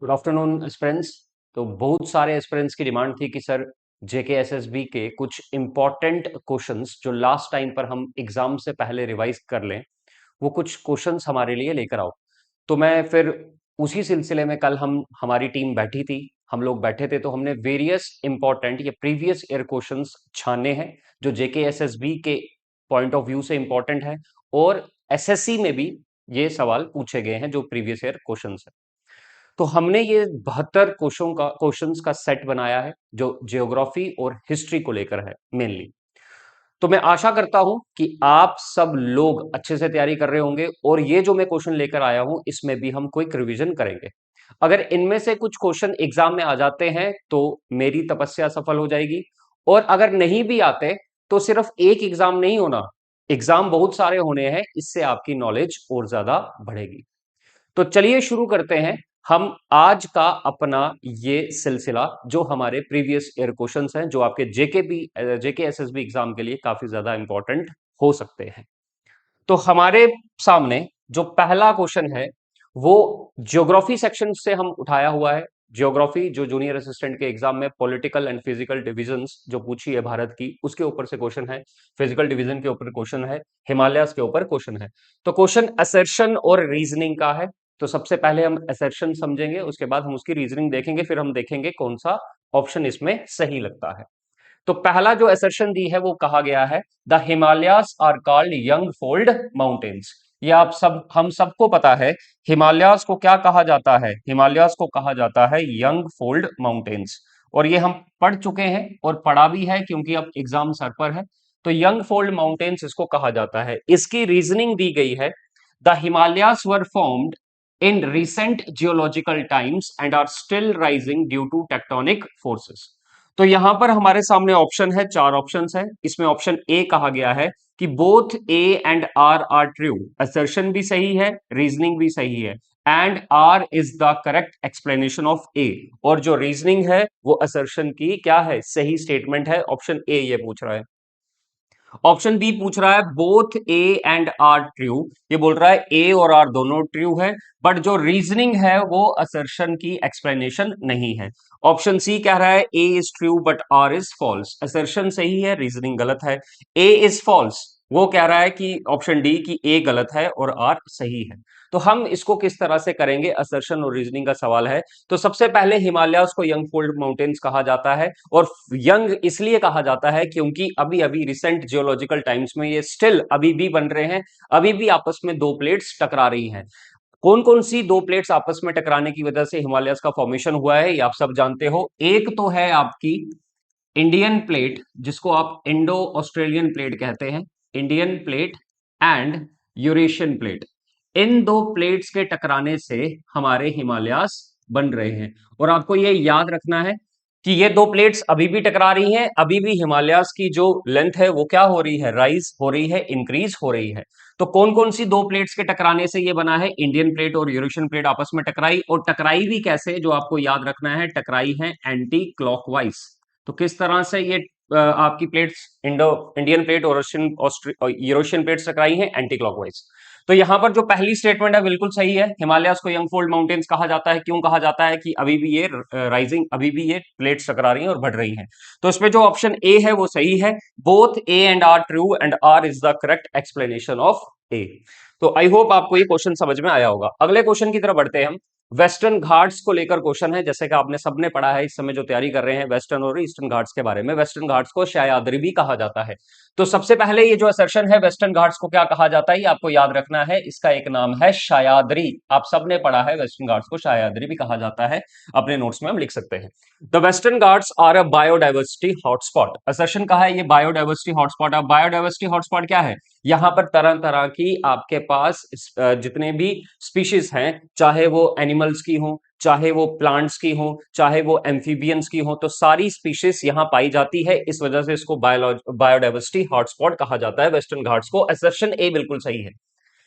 Good afternoon aspirants. तो बहुत सारे एस्पिरेंट्स की डिमांड थी कि सर जेके एसएसबी के कुछ इंपॉर्टेंट क्वेश्चंस जो लास्ट टाइम पर हम एग्जाम से पहले रिवाइज कर लें, वो कुछ क्वेश्चंस हमारे लिए लेकर आओ। तो मैं फिर उसी सिलसिले में कल हमारी टीम बैठी थी, हम लोग बैठे थे, तो हमने वेरियस इंपॉर्टेंट या प्रीवियस ईयर क्वेश्चंस छाने हैं जो जेके एसएसबी के पॉइंट ऑफ व्यू से इंपॉर्टेंट है, और एसएससी में भी ये सवाल पूछे गए हैं जो प्रीवियस ईयर क्वेश्चंस है। तो हमने ये 72 क्वेश्चंस का सेट बनाया है जो जियोग्राफी और हिस्ट्री को लेकर है मेनली। तो मैं आशा करता हूं कि आप सब लोग अच्छे से तैयारी कर रहे होंगे, और ये जो मैं क्वेश्चन लेकर आया हूं इसमें भी हम क्विक रिवीजन करेंगे। अगर इनमें से कुछ क्वेश्चन एग्जाम में आ जाते हैं तो मेरी तपस्या सफल हो जाएगी, और अगर नहीं भी आते तो सिर्फ एक एग्जाम नहीं होना, एग्जाम बहुत सारे होने हैं, इससे आपकी नॉलेज और ज्यादा बढ़ेगी। तो चलिए शुरू करते हैं हम आज का अपना ये सिलसिला जो हमारे प्रीवियस ईयर क्वेश्चंस हैं जो आपके जेके एसएसबी एग्जाम के लिए काफी ज्यादा इंपॉर्टेंट हो सकते हैं। तो हमारे सामने जो पहला क्वेश्चन है वो ज्योग्राफी सेक्शन से हम उठाया हुआ है। ज्योग्राफी जो जूनियर असिस्टेंट के एग्जाम में पॉलिटिकल एंड फिजिकल डिविजन्स जो पूछी है भारत की, उसके ऊपर से क्वेश्चन है। फिजिकल डिवीजन के ऊपर क्वेश्चन है, हिमालयस के ऊपर क्वेश्चन है। तो क्वेश्चन असर्शन और रीजनिंग का है। तो सबसे पहले हम असर्शन समझेंगे, उसके बाद हम उसकी रीजनिंग देखेंगे, फिर हम देखेंगे कौन सा ऑप्शन इसमें सही लगता है। तो पहला जो असर्शन दी है वो कहा गया है, the Himalayas are called young fold mountains. ये आप सब हम सबको पता है, हिमालयास को क्या कहा जाता है? हिमालयास को कहा जाता है यंग फोल्ड माउंटेन्स। और ये हम पढ़ चुके हैं और पढ़ा भी है क्योंकि अब एग्जाम सर पर है। तो यंग फोल्ड माउंटेन्स इसको कहा जाता है। इसकी रीजनिंग दी गई है, the Himalayas were formed in recent geological times and are still rising due to tectonic forces. तो यहां पर हमारे सामने ऑप्शन है, चार ऑप्शंस है। इसमें ऑप्शन ए कहा गया है कि both A and R true. Assertion भी सही है, रीजनिंग भी सही है, and R is the correct explanation of A. और जो रीजनिंग है वो असर्शन की क्या है? सही स्टेटमेंट है। ऑप्शन ए ये पूछ रहा है। ऑप्शन बी पूछ रहा है both A and R true. ये बोल रहा है ए और आर दोनों ट्रू है, बट जो रीजनिंग है वो असर्शन की एक्सप्लेनेशन नहीं है। ऑप्शन सी कह रहा है A is true but R is false. Assertion सही है, रीजनिंग गलत है। ए इज फॉल्स, वो कह रहा है कि ऑप्शन डी की ए गलत है और आर सही है। तो हम इसको किस तरह से करेंगे? असर्शन और रीजनिंग का सवाल है। तो सबसे पहले हिमालयास को यंग फोल्ड माउंटेन्स कहा जाता है, और यंग इसलिए कहा जाता है क्योंकि अभी अभी रिसेंट जियोलॉजिकल टाइम्स में ये स्टिल अभी भी बन रहे हैं, अभी भी आपस में दो प्लेट्स टकरा रही हैं। कौन कौन सी दो प्लेट्स आपस में टकराने की वजह से हिमालयस का फॉर्मेशन हुआ है ये आप सब जानते हो। एक तो है आपकी इंडियन प्लेट, जिसको आप इंडो ऑस्ट्रेलियन प्लेट कहते हैं, Indian plate and Eurasian plate. इन दो प्लेट्स के टकराने से हमारे हिमालयास बन रहे हैं। और आपको ये याद रखना है कि ये दो प्लेट्स अभी भी टकरा रही हैं, अभी भी हिमालयास की जो लेंथ है वो क्या हो रही है? राइज हो रही है, इंक्रीज हो रही है। तो कौन कौन सी दो प्लेट्स के टकराने से ये बना है? इंडियन प्लेट और यूरेशियन प्लेट आपस में टकराई, और टकराई भी कैसे जो आपको याद रखना है? टकराई है एंटी क्लॉकवाइज। तो किस तरह से ये आपकी प्लेट्स इंडियन प्लेट और यूरोशियन प्लेट्स टकराई हैं? Anti clockwise. तो यहां पर जो पहली स्टेटमेंट है बिल्कुल सही है। हिमालयास को यंग फोल्ड माउंटेन्स कहा जाता है। क्यों कहा जाता है? कि अभी भी ये राइजिंग, अभी भी ये प्लेट्स टकरा रही हैं और बढ़ रही हैं। तो इसमें जो ऑप्शन ए है वो सही है। Both A and R true and R is the correct explanation of A. तो आई होप आपको ये क्वेश्चन समझ में आया होगा। अगले क्वेश्चन की तरफ बढ़ते हैं हम। वेस्टर्न घाट्स को लेकर क्वेश्चन है, जैसे कि आपने सबने पढ़ा है, इस समय जो तैयारी कर रहे हैं वेस्टर्न और ईस्टर्न घाट्स के बारे में। वेस्टर्न घाट्स को सह्याद्री भी कहा जाता है। तो सबसे पहले ये जो असर्शन है, वेस्टर्न घाट्स को क्या कहा जाता है ये आपको याद रखना है। इसका एक नाम है सह्याद्री। आप सबने पढ़ा है वेस्टर्न घाट्स को सह्याद्री भी कहा जाता है, अपने नोट्स में हम लिख सकते हैं। The Western Ghats are a biodiversity hotspot. Assertion कहा है ये बायोडाइवर्सिटी हॉटस्पॉट। अब बायोडाइवर्सिटी हॉटस्पॉट क्या है? यहां पर तरह तरह की आपके पास जितने भी स्पीशीज हैं, चाहे वो एनिमल्स की हो, चाहे वो प्लांट्स की हो, चाहे वो एम्फीबियंस की हो, तो सारी स्पीशीज यहां पाई जाती है। इस वजह से इसको बायोडाइवर्सिटी हॉटस्पॉट कहा जाता है वेस्टर्न घाट्स को। असर्शन ए बिल्कुल सही है।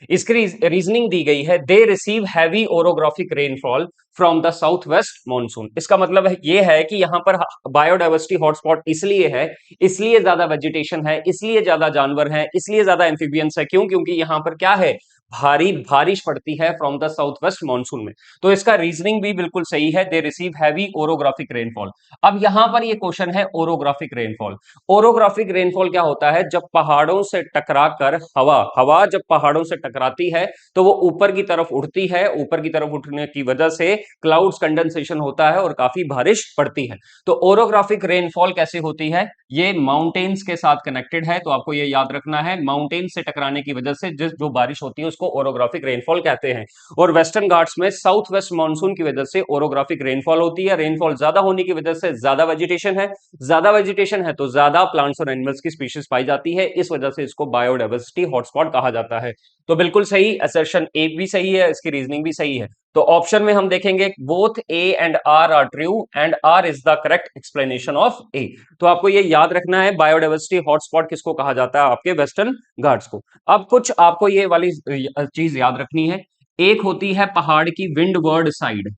इसकी रीजनिंग दी गई है, they receive heavy orographic rainfall from the south west monsoon. इसका मतलब है ये है कि यहां पर बायोडाइवर्सिटी हॉटस्पॉट इसलिए है, इसलिए ज्यादा वेजिटेशन है, इसलिए ज्यादा जानवर है, इसलिए ज्यादा एम्फीबियंस है। क्यों? क्योंकि यहां पर क्या है? भारी बारिश पड़ती है from the south west monsoon में। तो इसका रीजनिंग भी बिल्कुल सही है, they receive heavy orographic rainfall. अब यहां पर ये क्वेश्चन है ओरोग्राफिक रेनफॉल। ओरोग्राफिक रेनफॉल क्या होता है? जब पहाड़ों से टकराकर हवा हवा जब पहाड़ों से टकराती है तो वो ऊपर की तरफ उड़ती है, ऊपर की तरफ उठने की वजह से क्लाउड्स कंडेंसेशन होता है और काफी बारिश पड़ती है। तो ओरोग्राफिक रेनफॉल कैसे होती है? ये माउंटेन्स के साथ कनेक्टेड है, तो आपको ये याद रखना है, माउंटेन से टकराने की वजह से जो बारिश होती है उसको ओरोग्राफिक रेनफॉल कहते हैं। और वेस्टर्न घाट्स में साउथ वेस्ट मानसून की वजह से ओरोग्राफिक रेनफॉल होती है। रेनफॉल ज्यादा होने की वजह से ज्यादा वेजिटेशन है, ज्यादा वेजिटेशन है तो ज्यादा प्लांट्स और एनिमल्स की स्पीशीज पाई जाती है, इस वजह से इसको बायोडाइवर्सिटी हॉटस्पॉट कहा जाता है। तो बिल्कुल सही, असर्शन ए भी सही है, इसकी रीजनिंग भी सही है। तो ऑप्शन में हम देखेंगे both A and R true and R is the correct explanation of A. तो आपको ये याद रखना है, बायोडाइवर्सिटी हॉटस्पॉट किसको कहा जाता है? आपके वेस्टर्न घाट्स को। अब कुछ आपको ये वाली चीज याद रखनी है। एक होती है पहाड़ की विंडवर्ड साइड,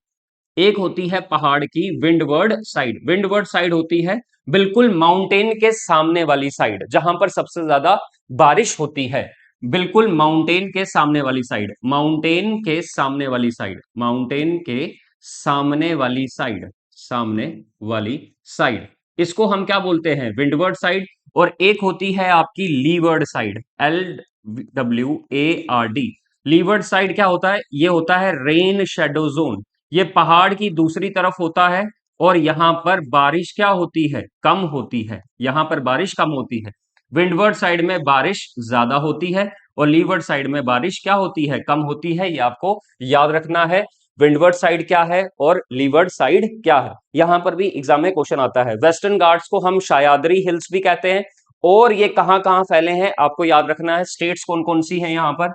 एक होती है पहाड़ की विंडवर्ड साइड। विंडवर्ड साइड होती है बिल्कुल माउंटेन के सामने वाली साइड, जहां पर सबसे ज्यादा बारिश होती है। बिल्कुल माउंटेन के सामने वाली साइड, माउंटेन के सामने वाली साइड, माउंटेन के सामने वाली साइड, सामने वाली साइड, इसको हम क्या बोलते हैं? Windward side. और एक होती है आपकी levered side, LWARD। Levered side क्या होता है? ये होता है रेन शेडो जोन। ये पहाड़ की दूसरी तरफ होता है और यहां पर बारिश क्या होती है? कम होती है, यहां पर बारिश कम होती है। विंडवर्ड साइड में बारिश ज्यादा होती है और लीवर्ड साइड में बारिश क्या होती है? कम होती है। ये आपको याद रखना है, विंडवर्ड साइड क्या है और लीवर्ड साइड क्या है। यहां पर भी एग्जाम में क्वेश्चन आता है। वेस्टर्न घाट्स को हम सह्याद्री हिल्स भी कहते हैं। और ये कहां कहां फैले हैं आपको याद रखना है, स्टेट्स कौन कौन सी हैं यहां पर,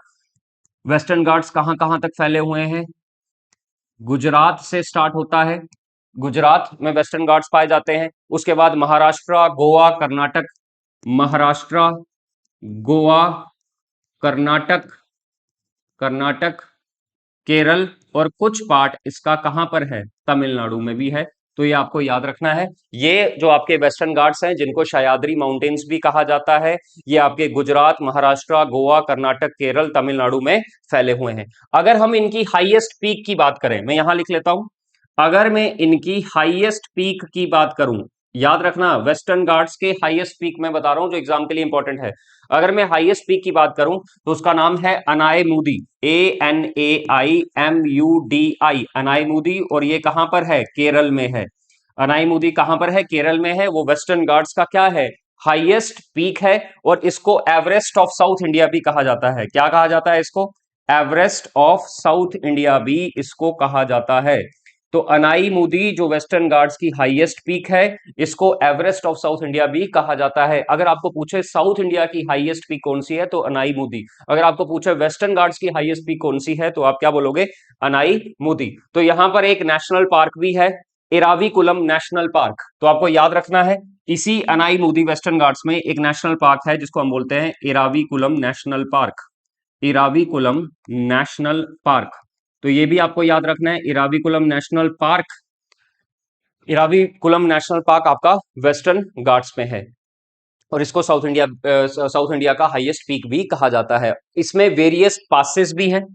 वेस्टर्न घाट्स कहां कहां तक फैले हुए हैं। गुजरात से स्टार्ट होता है, गुजरात में वेस्टर्न घाट्स पाए जाते हैं। उसके बाद महाराष्ट्र, गोवा, कर्नाटक, महाराष्ट्र, गोवा, कर्नाटक, कर्नाटक, केरल, और कुछ पार्ट इसका कहां पर है? तमिलनाडु में भी है। तो ये आपको याद रखना है। ये जो आपके वेस्टर्न घाट्स हैं जिनको सह्याद्री माउंटेन्स भी कहा जाता है, ये आपके गुजरात, महाराष्ट्र, गोवा, कर्नाटक, केरल, तमिलनाडु में फैले हुए हैं। अगर हम इनकी हाईएस्ट पीक की बात करें, मैं यहां लिख लेता हूं, अगर मैं इनकी हाईएस्ट पीक की बात करूं, याद रखना वेस्टर्न घाट्स के हाईएस्ट पीक मैं बता रहा हूं जो एग्जाम के लिए इंपॉर्टेंट है। अगर मैं हाईएस्ट पीक की बात करूं तो उसका नाम है अनायमुदी, ANAIMUDI, अनायमुदी। और ये कहां पर है? केरल में है। अनायमुदी कहां पर है? केरल में है। वो वेस्टर्न घाट्स का क्या है? हाईएस्ट पीक है। और इसको एवरेस्ट ऑफ साउथ इंडिया भी कहा जाता है। क्या कहा जाता है इसको? एवरेस्ट ऑफ साउथ इंडिया भी इसको कहा जाता है। तो अनाईमुदी जो वेस्टर्न घाट्स की हाईएस्ट पीक है, इसको एवरेस्ट ऑफ साउथ इंडिया भी कहा जाता है। अगर आपको पूछे साउथ इंडिया की हाईएस्ट पीक कौन सी है तो अनाईमुदी। अगर आपको पूछे वेस्टर्न घाट्स की हाईएस्ट पीक कौन सी है तो आप क्या बोलोगे? अनाईमुदी। तो यहां पर एक नेशनल पार्क भी है, इराविकुलम नेशनल पार्क। तो आपको याद रखना है, इसी अनाईमुदी वेस्टर्न घाट्स में एक नेशनल पार्क है जिसको हम बोलते हैं Eravikulam national park, Eravikulam national park. तो ये भी आपको याद रखना है, Eravikulam national park, Eravikulam national park आपका वेस्टर्न घाट्स में है। और इसको साउथ इंडिया का हाईएस्ट पीक भी कहा जाता है। इसमें वेरियस पासेस भी हैं।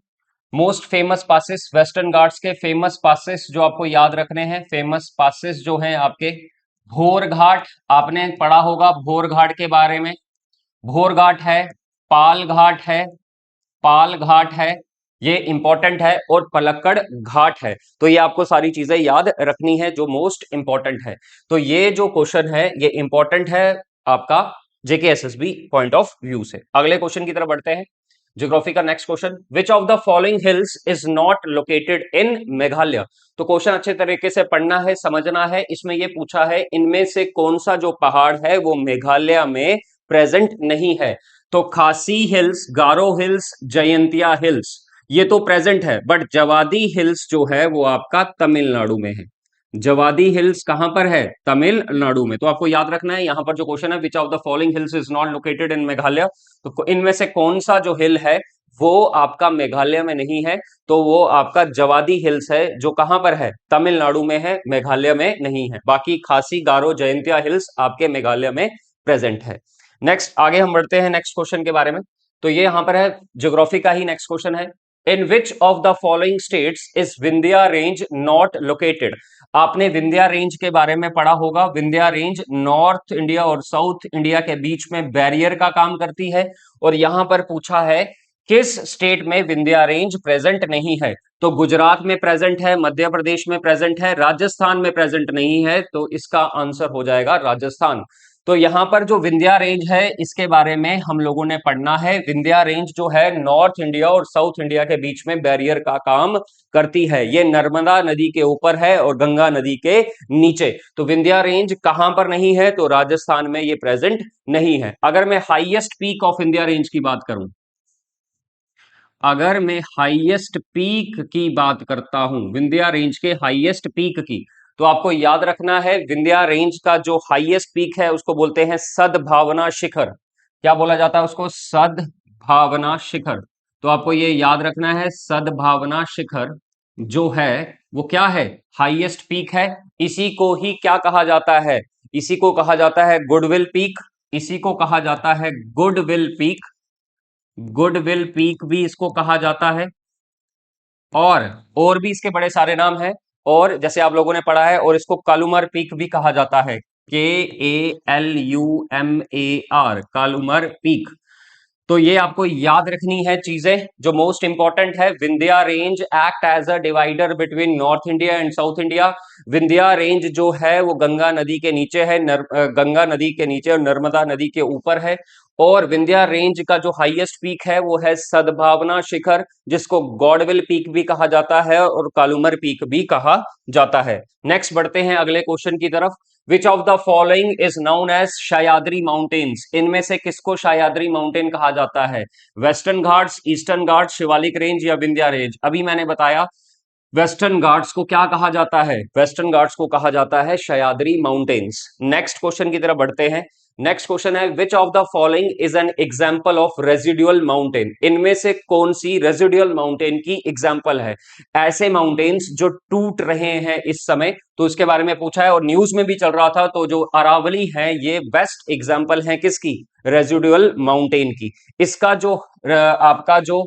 Most famous passes, western Ghats के फेमस पासेस जो आपको याद रखने हैं, फेमस पासेस जो हैं आपके, भोर घाट, आपने पढ़ा होगा भोर घाट के बारे में। भोर घाट है, पाल घाट है, पाल घाट है, ये इंपॉर्टेंट है। और पलक्कड़ घाट है। तो ये आपको सारी चीजें याद रखनी है जो मोस्ट इंपॉर्टेंट है। तो ये जो क्वेश्चन है ये इंपॉर्टेंट है आपका जेकेएसएसबी पॉइंट ऑफ व्यू से। अगले क्वेश्चन की तरफ बढ़ते हैं, ज्योग्राफी का next question, which of the following hills is not located in Meghalaya. तो क्वेश्चन अच्छे तरीके से पढ़ना है, समझना है। इसमें यह पूछा है इनमें से कौन सा जो पहाड़ है वो मेघालय में प्रेजेंट नहीं है। तो खासी हिल्स, गारो हिल्स, जयंतिया हिल्स, ये तो प्रेजेंट है। बट जवादी हिल्स जो है वो आपका तमिलनाडु में है। जवादी हिल्स कहां पर है? तमिलनाडु में। तो आपको याद रखना है, यहां पर जो क्वेश्चन है विच of the following hills is not located in Meghalaya, तो इनमें से कौन सा जो हिल है वो आपका मेघालय में नहीं है। तो वो आपका जवादी हिल्स है जो कहां पर है? तमिलनाडु में है, मेघालय में नहीं है। बाकी खासी, गारो, जयंतिया हिल्स आपके मेघालय में प्रेजेंट है। नेक्स्ट आगे हम बढ़ते हैं नेक्स्ट क्वेश्चन के बारे में। तो ये यहां पर है, ज्योग्राफी का ही नेक्स्ट क्वेश्चन है। In which of the following states is Vindhya range not located? आपने विंध्या रेंज के बारे में पढ़ा होगा। विंध्या रेंज नॉर्थ इंडिया और साउथ इंडिया के बीच में बैरियर का काम करती है, और यहां पर पूछा है किस स्टेट में विंध्या रेंज प्रेजेंट नहीं है। तो गुजरात में प्रेजेंट है, मध्य प्रदेश में प्रेजेंट है, राजस्थान में प्रेजेंट नहीं है, तो इसका आंसर हो जाएगा राजस्थान। तो यहां पर जो विंध्या रेंज है इसके बारे में हम लोगों ने पढ़ना है। विंध्या रेंज जो है नॉर्थ इंडिया और साउथ इंडिया के बीच में बैरियर का काम करती है। ये नर्मदा नदी के ऊपर है और गंगा नदी के नीचे। तो विंध्या रेंज कहां पर नहीं है? तो राजस्थान में ये प्रेजेंट नहीं है। अगर मैं highest peak of Vindhya range की बात करूं, अगर मैं हाईएस्ट पीक की बात करता हूं, विंध्या रेंज के हाईएस्ट पीक की, तो आपको याद रखना है विंध्या रेंज का जो हाईएस्ट पीक है उसको बोलते हैं सद्भावना शिखर। क्या बोला जाता है उसको? सद्भावना शिखर। तो आपको ये याद रखना है, सद्भावना शिखर जो है वो क्या है? हाईएस्ट पीक है। इसी को ही क्या कहा जाता है? इसी को कहा जाता है गुडविल पीक। इसी को कहा जाता है गुडविल पीक। गुडविल पीक भी इसको कहा जाता है, और भी इसके बड़े सारे नाम हैं। और जैसे आप लोगों ने पढ़ा है, और इसको कालूमर पीक भी कहा जाता है, KALUMAR, कालूमर पीक। तो ये आपको याद रखनी है चीजें जो मोस्ट इंपॉर्टेंट है। Vindhya range act as a divider between North India and South India. Vindhya range जो है वो गंगा नदी के नीचे है, गंगा नदी के नीचे और नर्मदा नदी के ऊपर है। और विंध्या रेंज का जो हाईएस्ट पीक है वो है सद्भावना शिखर, जिसको गॉडविल पीक भी कहा जाता है और कालूमर पीक भी कहा जाता है। नेक्स्ट बढ़ते हैं अगले क्वेश्चन की तरफ। Which of the following is known as Sahyadri mountains? इनमें से किसको सह्याद्री माउंटेन कहा जाता है? Western Ghats, Eastern Ghats, Shivalik range या विंध्या रेंज? अभी मैंने बताया वेस्टर्न घाट्स को क्या कहा जाता है? वेस्टर्न घाट्स को कहा जाता है सह्याद्री माउंटेन्स। नेक्स्ट क्वेश्चन की तरफ बढ़ते हैं। नेक्स्ट क्वेश्चन है विच of the following is an example of residual mountain? इनमें से कौन सी रेजिडुअल माउंटेन की एग्जाम्पल है? ऐसे माउंटेन्स जो टूट रहे हैं इस समय, तो इसके बारे में पूछा है और न्यूज में भी चल रहा था। तो जो अरावली है ये बेस्ट एग्जाम्पल है किसकी? रेजिडुअल माउंटेन की। इसका जो आपका जो,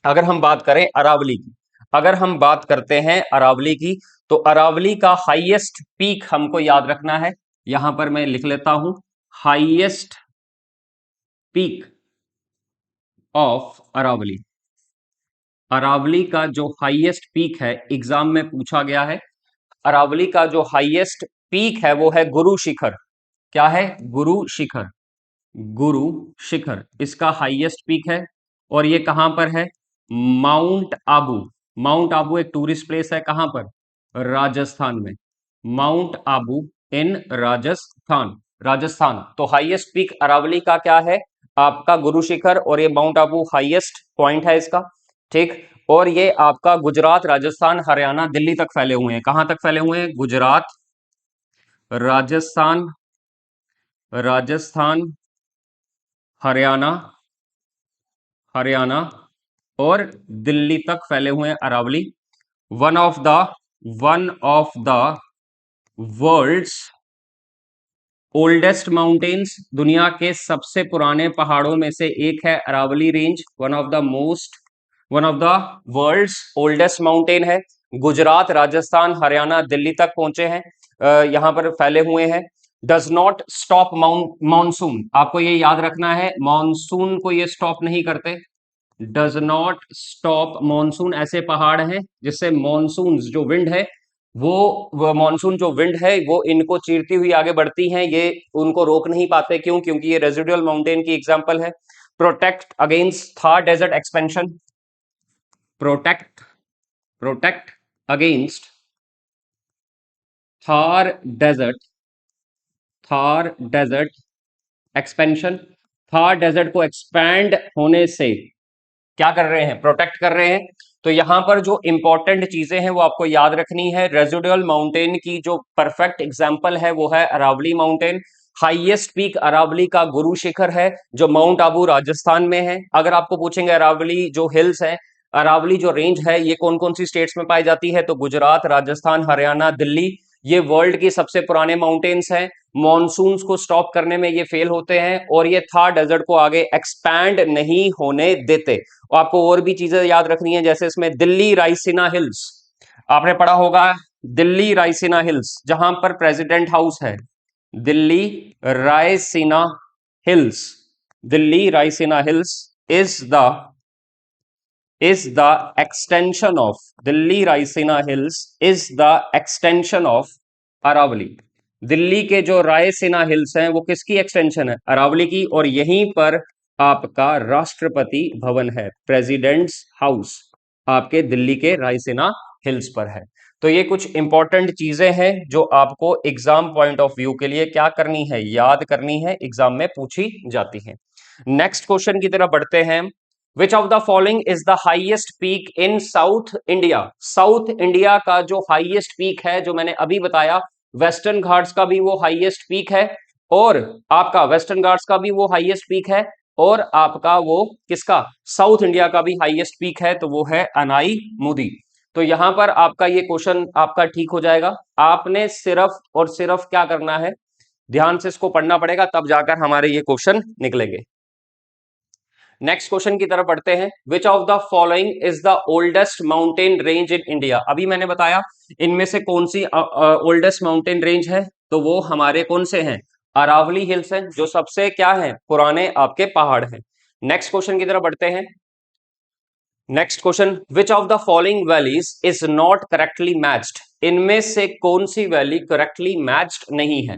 अगर हम बात करें अरावली की, अगर हम बात करते हैं अरावली की, तो अरावली का हाईएस्ट पीक हमको याद रखना है। यहां पर मैं लिख लेता हूं, highest peak of Aravalli. Aravalli का जो हाईएस्ट पीक है, एग्जाम में पूछा गया है, अरावली का जो हाईएस्ट पीक है वो है गुरु शिखर। क्या है? गुरु शिखर। गुरु शिखर इसका हाईएस्ट पीक है, और ये कहां पर है? माउंट आबू। माउंट आबू एक टूरिस्ट प्लेस है, कहां पर? राजस्थान में। माउंट आबू इन राजस्थान। राजस्थान। तो हाईएस्ट पीक अरावली का क्या है? आपका गुरु शिखर, और ये माउंट आबू हाईएस्ट पॉइंट है इसका। ठीक। और ये आपका गुजरात, राजस्थान, हरियाणा, दिल्ली तक फैले हुए हैं। कहां तक फैले हुए हैं? गुजरात, राजस्थान, राजस्थान, हरियाणा, हरियाणा और दिल्ली तक फैले हुए हैं Aravalli. One of the world's oldest mountains, दुनिया के सबसे पुराने पहाड़ों में से एक है Aravalli range. One of the world's oldest mountain है। गुजरात, राजस्थान, हरियाणा, दिल्ली तक पहुंचे हैं, यहां पर फैले हुए हैं। डज नॉट स्टॉप मानसून, आपको ये याद रखना है, मानसून को ये स्टॉप नहीं करते। डज नॉट स्टॉप मानसून, ऐसे पहाड़ हैं जिससे मानसून जो विंड है वो मानसून जो विंड है वो इनको चीरती हुई आगे बढ़ती हैं, ये उनको रोक नहीं पाते। क्यों? क्योंकि ये रेजिडुअल माउंटेन की एग्जांपल है। Protect against Thar desert expansion. Protect protect against Thar desert, Thar desert expansion. Thar desert को एक्सपैंड होने से क्या कर रहे हैं? प्रोटेक्ट कर रहे हैं। तो यहां पर जो इंपॉर्टेंट चीजें हैं वो आपको याद रखनी है। रेजिडुअल माउंटेन की जो परफेक्ट एग्जांपल है वो है Aravalli mountain. Highest peak Aravalli का गुरु शिखर है जो माउंट आबू राजस्थान में है। अगर आपको पूछेंगे अरावली जो हिल्स है, अरावली जो रेंज है ये कौन कौन सी स्टेट्स में पाई जाती है, तो गुजरात, राजस्थान, हरियाणा, दिल्ली। ये वर्ल्ड की सबसे पुराने माउंटेन्स हैं। मॉनसून्स को स्टॉप करने में ये फेल होते हैं और ये थार डेजर्ट को आगे एक्सपैंड नहीं होने देते। और आपको और भी चीजें याद रखनी है, जैसे इसमें दिल्ली रायसीना हिल्स, आपने पढ़ा होगा दिल्ली रायसीना हिल्स जहां पर प्रेसिडेंट हाउस है, Delhi Raisina hills, Delhi Raisina hills is the extension of Delhi Raisina hills is the extension of Aravalli. Delhi के जो रायसीना हिल्स हैं वो किसकी एक्सटेंशन है? अरावली की। और यहीं पर आपका राष्ट्रपति भवन है, प्रेसिडेंट्स हाउस, आपके दिल्ली के रायसीना हिल्स पर है। तो ये कुछ इंपॉर्टेंट चीजें हैं जो आपको एग्जाम पॉइंट ऑफ व्यू के लिए क्या करनी है, याद करनी है, एग्जाम में पूछी जाती है। नेक्स्ट क्वेश्चन की तरफ बढ़ते हैं। Which of the following is the highest peak in south India? South India का जो हाईएस्ट पीक है, जो मैंने अभी बताया, वेस्टर्न घाट्स का भी वो हाईएस्ट पीक है, और आपका वेस्टर्न घाट्स का भी वो हाईएस्ट पीक है, और आपका वो किसका, साउथ इंडिया का भी हाईएस्ट पीक है, तो वो है अनाई मुदी। तो यहां पर आपका ये क्वेश्चन आपका ठीक हो जाएगा। आपने सिर्फ और सिर्फ क्या करना है, ध्यान से इसको पढ़ना पड़ेगा, तब जाकर हमारे ये क्वेश्चन निकलेंगे। नेक्स्ट क्वेश्चन की तरफ बढ़ते हैं। Which of the following is the oldest mountain range in India? अभी मैंने बताया इनमें से कौन सी ओल्डेस्ट माउंटेन रेंज है, तो वो हमारे कौन से हैं, अरावली हिल्स हैं, जो सबसे क्या है, पुराने आपके पहाड़ हैं। नेक्स्ट क्वेश्चन की तरफ बढ़ते हैं। Next question, which of the following valleys is not correctly matched? इनमें से कौन सी वैली करेक्टली मैच्ड नहीं है?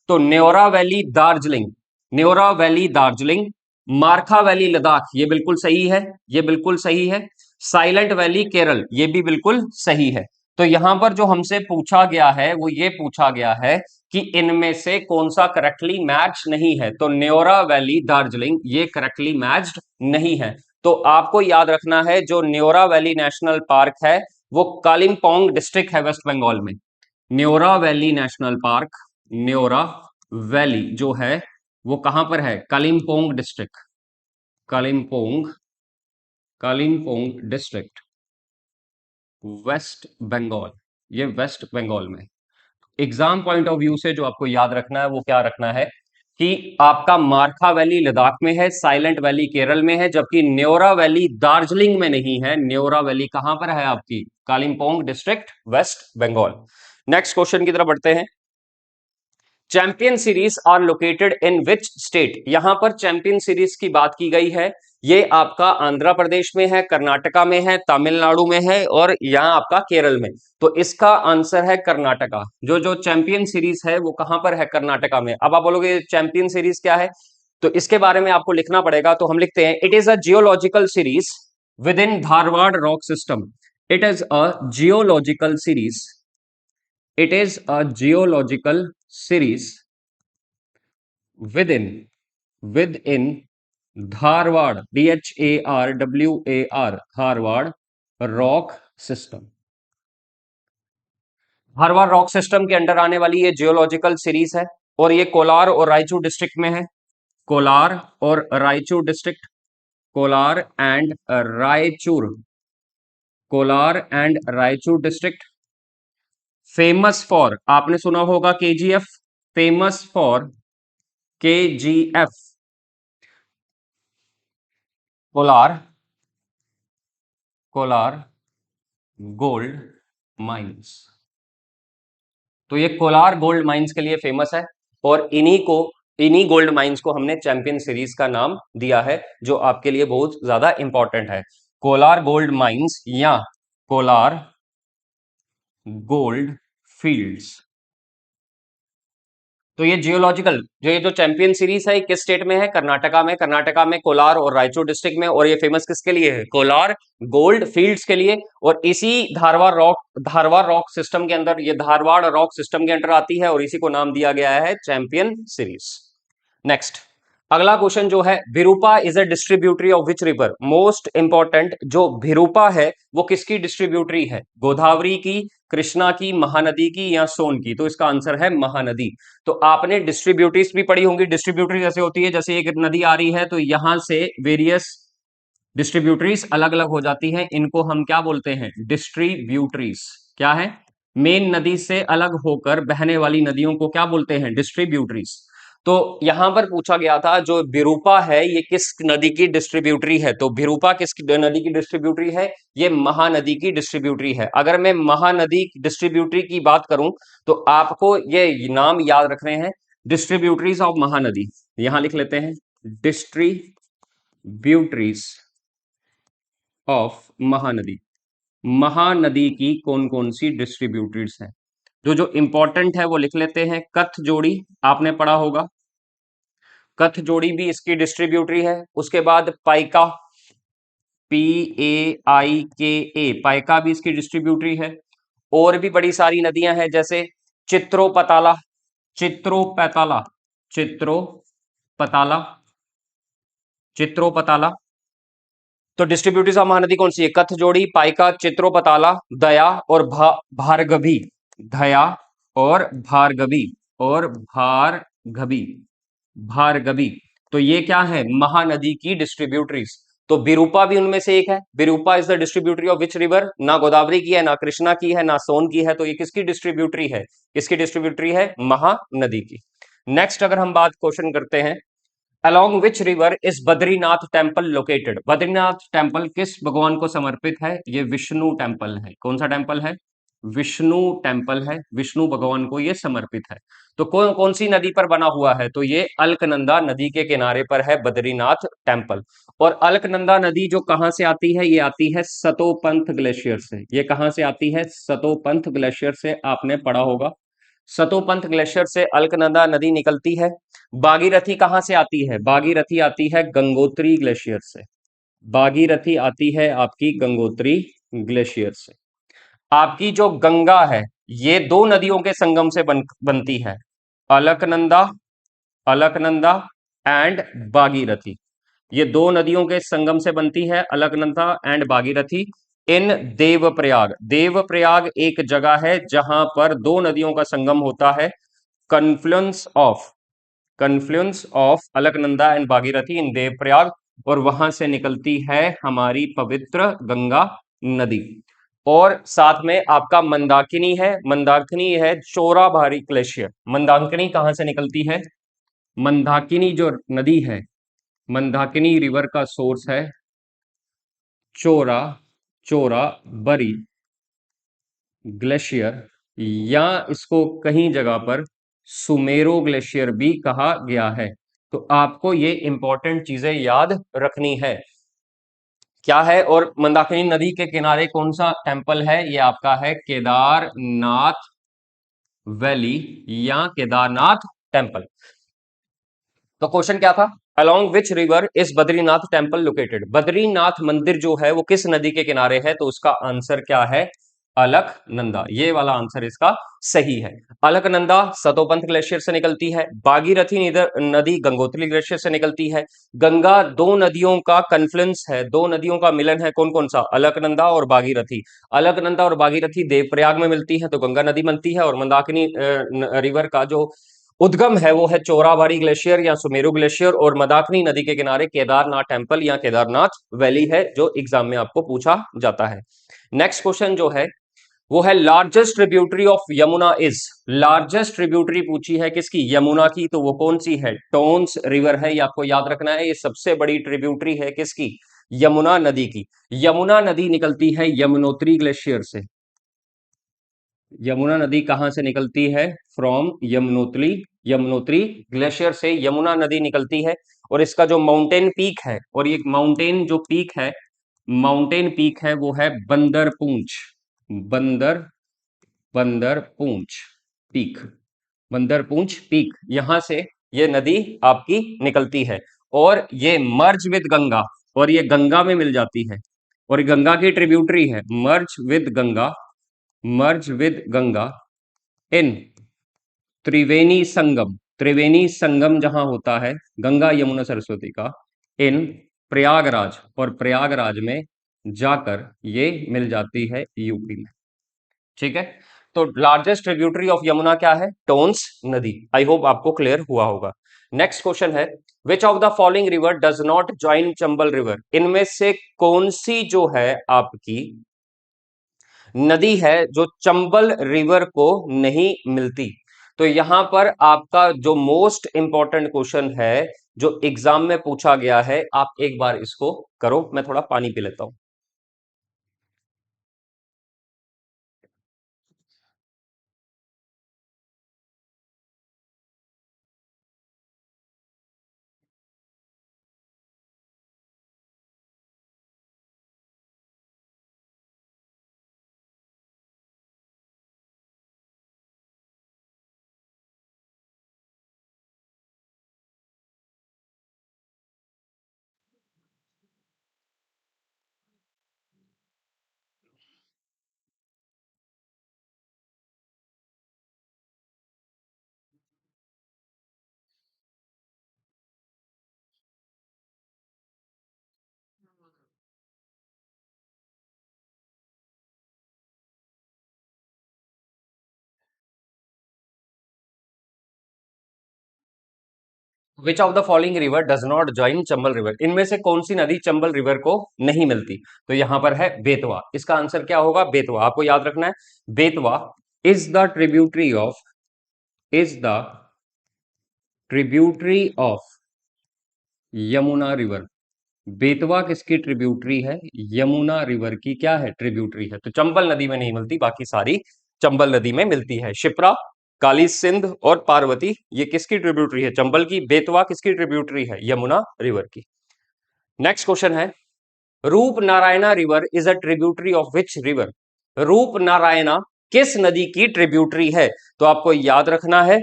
तो Neora valley Darjeeling, Neora valley Darjeeling, Markha valley Ladakh, ये बिल्कुल सही है, ये बिल्कुल सही है। साइलेंट वैली केरल, ये भी बिल्कुल सही है। तो यहां पर जो हमसे पूछा गया है वो ये पूछा गया है कि इनमें से कौन सा करेक्टली मैच नहीं है, तो न्योरा वैली दार्जिलिंग ये करेक्टली मैच्ड नहीं है। तो आपको याद रखना है जो न्योरा वैली नेशनल पार्क है वो कालिम्पोंग डिस्ट्रिक्ट है वेस्ट बंगाल में। Neora valley national park, Neora valley जो है वो कहां पर है, Kalimpong district, Kalimpong, Kalimpong district, West Bengal, ये वेस्ट बंगाल में। एग्जाम पॉइंट ऑफ व्यू से जो आपको याद रखना है वो क्या रखना है कि आपका मारखा वैली लद्दाख में है, साइलेंट वैली केरल में है, जबकि न्योरा वैली दार्जिलिंग में नहीं है। न्योरा वैली कहां पर है आपकी, Kalimpong district, West Bengal. Next question की तरफ बढ़ते हैं। Champion series are located in which state? यहां पर चैंपियन सीरीज की बात की गई है, ये आपका आंध्र प्रदेश में है, कर्नाटका में है, तमिलनाडु में है, और यहां आपका केरल में। तो इसका आंसर है कर्नाटका। जो जो चैंपियन सीरीज है वो कहां पर है, कर्नाटका में। अब आप बोलोगे चैंपियन सीरीज क्या है, तो इसके बारे में आपको लिखना पड़ेगा। तो हम लिखते हैं it is a geological series with in Dharwad rock system. It is a geological series, it is a geological series within Dharwad, Dharwar, Dharwad rock system. Dharwad rock system के अंडर आने वाली ये जियोलॉजिकल सीरीज है, और ये कोलार और रायचूर डिस्ट्रिक्ट में है। कोलार और Raichur district, Kolar and Raichur, Kolar and Raichur district. Famous for, आपने सुना होगा KGF, famous for KGF, Kolar, Kolar gold mines. तो ये कोलार गोल्ड माइंस के लिए फेमस है, और इन्हीं गोल्ड माइंस को हमने चैंपियन सीरीज का नाम दिया है, जो आपके लिए बहुत ज्यादा इंपॉर्टेंट है। कोलार गोल्ड माइंस या कोलार गोल्ड फील्ड्स। तो ये जियोलॉजिकल ये जो चैंपियन सीरीज है किस स्टेट में है, कर्नाटका में। कर्नाटका में कोलार और रायचूर डिस्ट्रिक्ट में, और ये फेमस किसके लिए है, कोलार गोल्ड फील्ड्स के लिए। और इसी धारवाड़ रॉक सिस्टम के अंदर, ये धारवाड़ रॉक सिस्टम के अंदर आती है, और इसी को नाम दिया गया है चैंपियन सीरीज। नेक्स्ट अगला क्वेश्चन जो है, Birupa is a distributary of which river? Most important, जो भिरूपा है वो किसकी डिस्ट्रीब्यूटरी है, गोदावरी की, कृष्णा की, महानदी की, या सोन की? तो इसका आंसर है महानदी। तो आपने डिस्ट्रीब्यूटरीज भी पढ़ी होंगी। डिस्ट्रीब्यूटरी जैसे होती है, जैसे एक नदी आ रही है तो यहां से वेरियस डिस्ट्रीब्यूटरीज अलग अलग हो जाती हैं, इनको हम क्या बोलते हैं, डिस्ट्रीब्यूटरीज। क्या है, मेन नदी से अलग होकर बहने वाली नदियों को क्या बोलते हैं? डिस्ट्रीब्यूटरीज। तो यहां पर पूछा गया था जो बिरूपा है ये किस नदी की डिस्ट्रीब्यूटरी है? तो बिरूपा किस नदी की डिस्ट्रीब्यूटरी है? ये महानदी की डिस्ट्रीब्यूटरी है। अगर मैं महानदी डिस्ट्रीब्यूटरी की बात करूं तो आपको ये नाम याद रखने हैं, डिस्ट्रीब्यूटरीज ऑफ महानदी। यहां लिख लेते हैं, डिस्ट्रीब्यूटरीज ऑफ महानदी। महानदी की कौन कौन सी डिस्ट्रीब्यूटरीज हैं? जो जो इंपॉर्टेंट है वो लिख लेते हैं। कथ जोड़ी आपने पढ़ा होगा, कथ जोड़ी भी इसकी डिस्ट्रीब्यूटरी है। उसके बाद पाइका, PAIKA, पाइका भी इसकी डिस्ट्रीब्यूटरी है। और भी बड़ी सारी नदियां हैं जैसे चित्रोपताला, चित्रोपताला, चित्रोपताला, चित्रोपताला। तो डिस्ट्रीब्यूटरीज ऑफ महानदी कौन सी है? कथ जोड़ी, पाइका, चित्रोपताला, दया और भार्गवी। दया और भार्गवी, और भार्गवी, भार्गवी। तो ये क्या है? महानदी की डिस्ट्रीब्यूटरीज। तो बिरूपा भी उनमें से एक है। Birupa is the distributary of which river? ना गोदावरी की है, ना कृष्णा की है, ना सोन की है। तो ये किसकी डिस्ट्रीब्यूटरी है? किसकी डिस्ट्रीब्यूटरी है? महानदी की। नेक्स्ट अगर हम बात क्वेश्चन करते हैं, along which river is Badrinath temple located? Badrinath temple किस भगवान को समर्पित है? ये विष्णु टेम्पल है। कौन सा टेम्पल है? विष्णु टेम्पल है। विष्णु भगवान को ये समर्पित है। तो कौन कौन सी नदी पर बना हुआ है? तो ये अलकनंदा नदी के किनारे पर है बद्रीनाथ टेम्पल। और अलकनंदा नदी जो कहां से आती है? ये आती है सतोपंथ ग्लेशियर से। ये कहां से आती है? सतोपंथ ग्लेशियर से, आपने पढ़ा होगा। सतोपंथ ग्लेशियर से अलकनंदा नदी निकलती है। भागीरथी कहां से आती है? भागीरथी आती है गंगोत्री ग्लेशियर से। भागीरथी आती है आपकी गंगोत्री ग्लेशियर से। आपकी जो गंगा है ये दो नदियों के संगम से बनती है, अलकनंदा, अलकनंदा एंड भागीरथी। ये दो नदियों के संगम से बनती है, अलकनंदा एंड भागीरथी, इन देवप्रयाग। देवप्रयाग एक जगह है जहां पर दो नदियों का संगम होता है, confluence of, confluence of Alaknanda and Bhagirathi in Devprayag. और वहां से निकलती है हमारी पवित्र गंगा नदी। और साथ में आपका मंदाकिनी है। मंदाकिनी है चोराबाड़ी ग्लेशियर। मंदाकिनी कहां से निकलती है? मंदाकिनी जो नदी है, मंदाकिनी रिवर का सोर्स है चोरा, चोरा बरी ग्लेशियर, या इसको कहीं जगह पर सुमेरो ग्लेशियर भी कहा गया है। तो आपको ये इंपॉर्टेंट चीजें याद रखनी है। क्या है? और मंदाकिनी नदी के किनारे कौन सा टेम्पल है? ये आपका है केदारनाथ वैली या केदारनाथ टेम्पल। तो क्वेश्चन क्या था? Along which river is Badrinath temple located? Badrinath मंदिर जो है वो किस नदी के किनारे है? तो उसका आंसर क्या है? अलकनंदा। ये वाला आंसर इसका सही है। अलकनंदा सतोपंथ ग्लेशियर से निकलती है। भागीरथी नदी गंगोत्री ग्लेशियर से निकलती है। गंगा दो नदियों का कन्फ्लुएंस है, दो नदियों का मिलन है। कौन कौन सा? अलकनंदा और भागीरथी। अलकनंदा और भागीरथी देवप्रयाग में मिलती है तो गंगा नदी बनती है। और मंदाकिनी रिवर का जो उद्गम है वो है चोराबाड़ी ग्लेशियर या सुमेरु ग्लेशियर। और मंदाकिनी नदी के किनारे केदारनाथ टेम्पल या केदारनाथ वैली है, जो एग्जाम में आपको पूछा जाता है। नेक्स्ट क्वेश्चन जो है वो है largest tributary of Yamuna is? Largest tributary पूछी है किसकी? यमुना की। तो वो कौन सी है? टोन्स रिवर है। ये आपको याद रखना है। ये सबसे बड़ी ट्रिब्यूटरी है किसकी? यमुना नदी की। यमुना नदी निकलती है यमुनोत्री ग्लेशियर से। यमुना नदी कहां से निकलती है? फ्रॉम यमुनोत्री, यमुनोत्री ग्लेशियर से यमुना नदी निकलती है। और इसका जो माउंटेन पीक है, और ये माउंटेन जो पीक है, माउंटेन पीक है वो है बंदर पूंछ, बंदर, बंदर पूंछ पीक, बंदर पूंछ पीक। यहां से ये नदी आपकी निकलती है और ये मर्ज विद गंगा, और ये गंगा में मिल जाती है। और ये गंगा की ट्रिब्यूटरी है। Merge with Ganga, merge with Ganga in Triveni Sangam. Triveni Sangam जहां होता है गंगा यमुना सरस्वती का, इन प्रयागराज, और प्रयागराज में जाकर ये मिल जाती है यूपी में। ठीक है। तो लार्जेस्ट ट्रिब्यूटरी ऑफ यमुना क्या है? टोन्स नदी। आई होप आपको क्लियर हुआ होगा। नेक्स्ट क्वेश्चन है विच of the following river does not join Chambal river? इनमें से कौन सी जो है आपकी नदी है जो चंबल रिवर को नहीं मिलती। तो यहां पर आपका जो मोस्ट इंपॉर्टेंट क्वेश्चन है जो एग्जाम में पूछा गया है, आप एक बार इसको करो। मैं थोड़ा पानी पी लेता हूं। विच of the following river does not join Chambal river? इनमें से कौन सी नदी चंबल रिवर को नहीं मिलती? तो यहां पर है बेतवा। इसका आंसर क्या होगा? बेतवा। आपको याद रखना है, Betwa is the tributary of, is the tributary of Yamuna river. Betwa किसकी ट्रिब्यूटरी है? यमुना रिवर की क्या है? ट्रिब्यूटरी है। तो चंबल नदी में नहीं मिलती, बाकी सारी चंबल नदी में मिलती है। शिप्रा, काली सिंध और पार्वती ये किसकी ट्रिब्यूटरी है? चंबल की। बेतवा किसकी ट्रिब्यूटरी है? यमुना रिवर की। नेक्स्ट क्वेश्चन है, रूप Narayana river is a tributary of which river? रूप नारायणा किस नदी की ट्रिब्यूटरी है? तो आपको याद रखना है,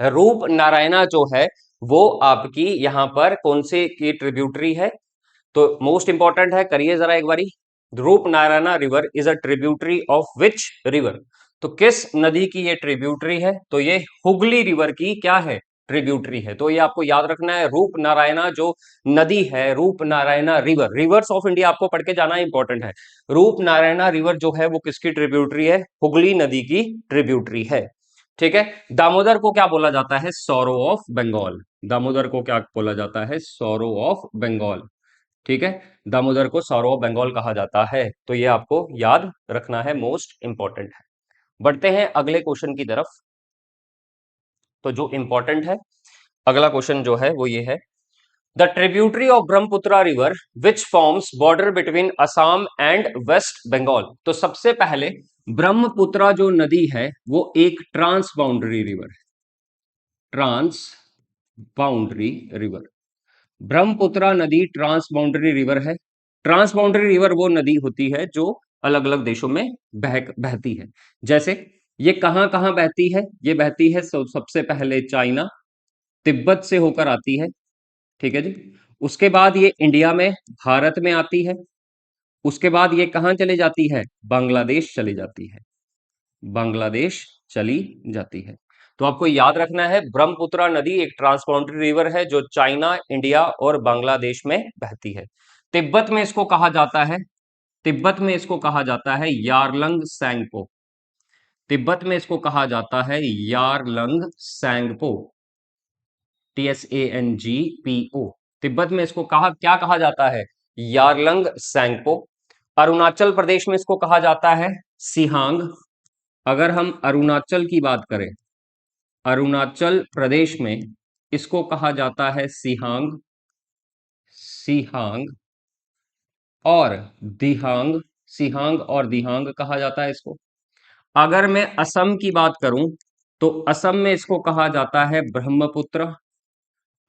रूप नारायणा जो है वो आपकी यहां पर कौन से की ट्रिब्यूटरी है? तो मोस्ट इंपॉर्टेंट है, करिए जरा एक बारी। रूप Narayana river is a tributary of which river? तो किस नदी की ये ट्रिब्यूटरी है? तो ये हुगली रिवर की क्या है? ट्रिब्यूटरी है। तो ये आपको याद रखना है, रूप नारायणा जो नदी है, रूप Narayana river, reverse of India आपको पढ़ के जाना इंपॉर्टेंट है। रूप नारायणा रिवर जो है वो किसकी ट्रिब्यूटरी है? हुगली नदी की ट्रिब्यूटरी है। ठीक है। दामोदर को क्या बोला जाता है? Sorrow of Bengal. दामोदर को क्या बोला जाता है? Sorrow of Bengal. ठीक है। दामोदर को सौरो ऑफ बंगाल कहा जाता है। तो ये आपको याद रखना है, मोस्ट इंपॉर्टेंट है। बढ़ते हैं अगले क्वेश्चन की तरफ। तो जो इंपॉर्टेंट है, अगला क्वेश्चन जो है वो ये है, the tributary of Brahmaputra river which forms border between Assam and West Bengal? तो सबसे पहले ब्रह्मपुत्र जो नदी है वो एक ट्रांस बाउंड्री रिवर है। ट्रांस बाउंड्री रिवर, ब्रह्मपुत्र नदी ट्रांस बाउंड्री रिवर है। ट्रांस बाउंड्री रिवर वो नदी होती है जो अलग अलग देशों में बहती है। जैसे ये कहां कहां बहती है? ये बहती है सबसे पहले चाइना, तिब्बत से होकर आती है। ठीक है जी। उसके बाद ये इंडिया में, भारत में आती है। उसके बाद ये कहां चली जाती है? बांग्लादेश चली जाती है। बांग्लादेश चली जाती है। तो आपको याद रखना है, ब्रह्मपुत्र नदी एक ट्रांसबाउंडरी रिवर है जो चाइना, इंडिया और बांग्लादेश में बहती है। तिब्बत में इसको कहा जाता है, तिब्बत में इसको कहा जाता है यारलंग सैंगपो। तिब्बत में इसको कहा जाता है यारलंग सैंगपो, TSANGPO। तिब्बत में इसको कहा क्या कहा जाता है? यारलंग सैंगपो। अरुणाचल प्रदेश में इसको कहा जाता है सिहांग। अगर हम अरुणाचल की बात करें, अरुणाचल प्रदेश में इसको कहा जाता है सिहांग, सिहांग और दिहांग। सिहांग और दिहांग कहा जाता है इसको। अगर मैं असम की बात करूं तो असम में इसको कहा जाता है ब्रह्मपुत्र।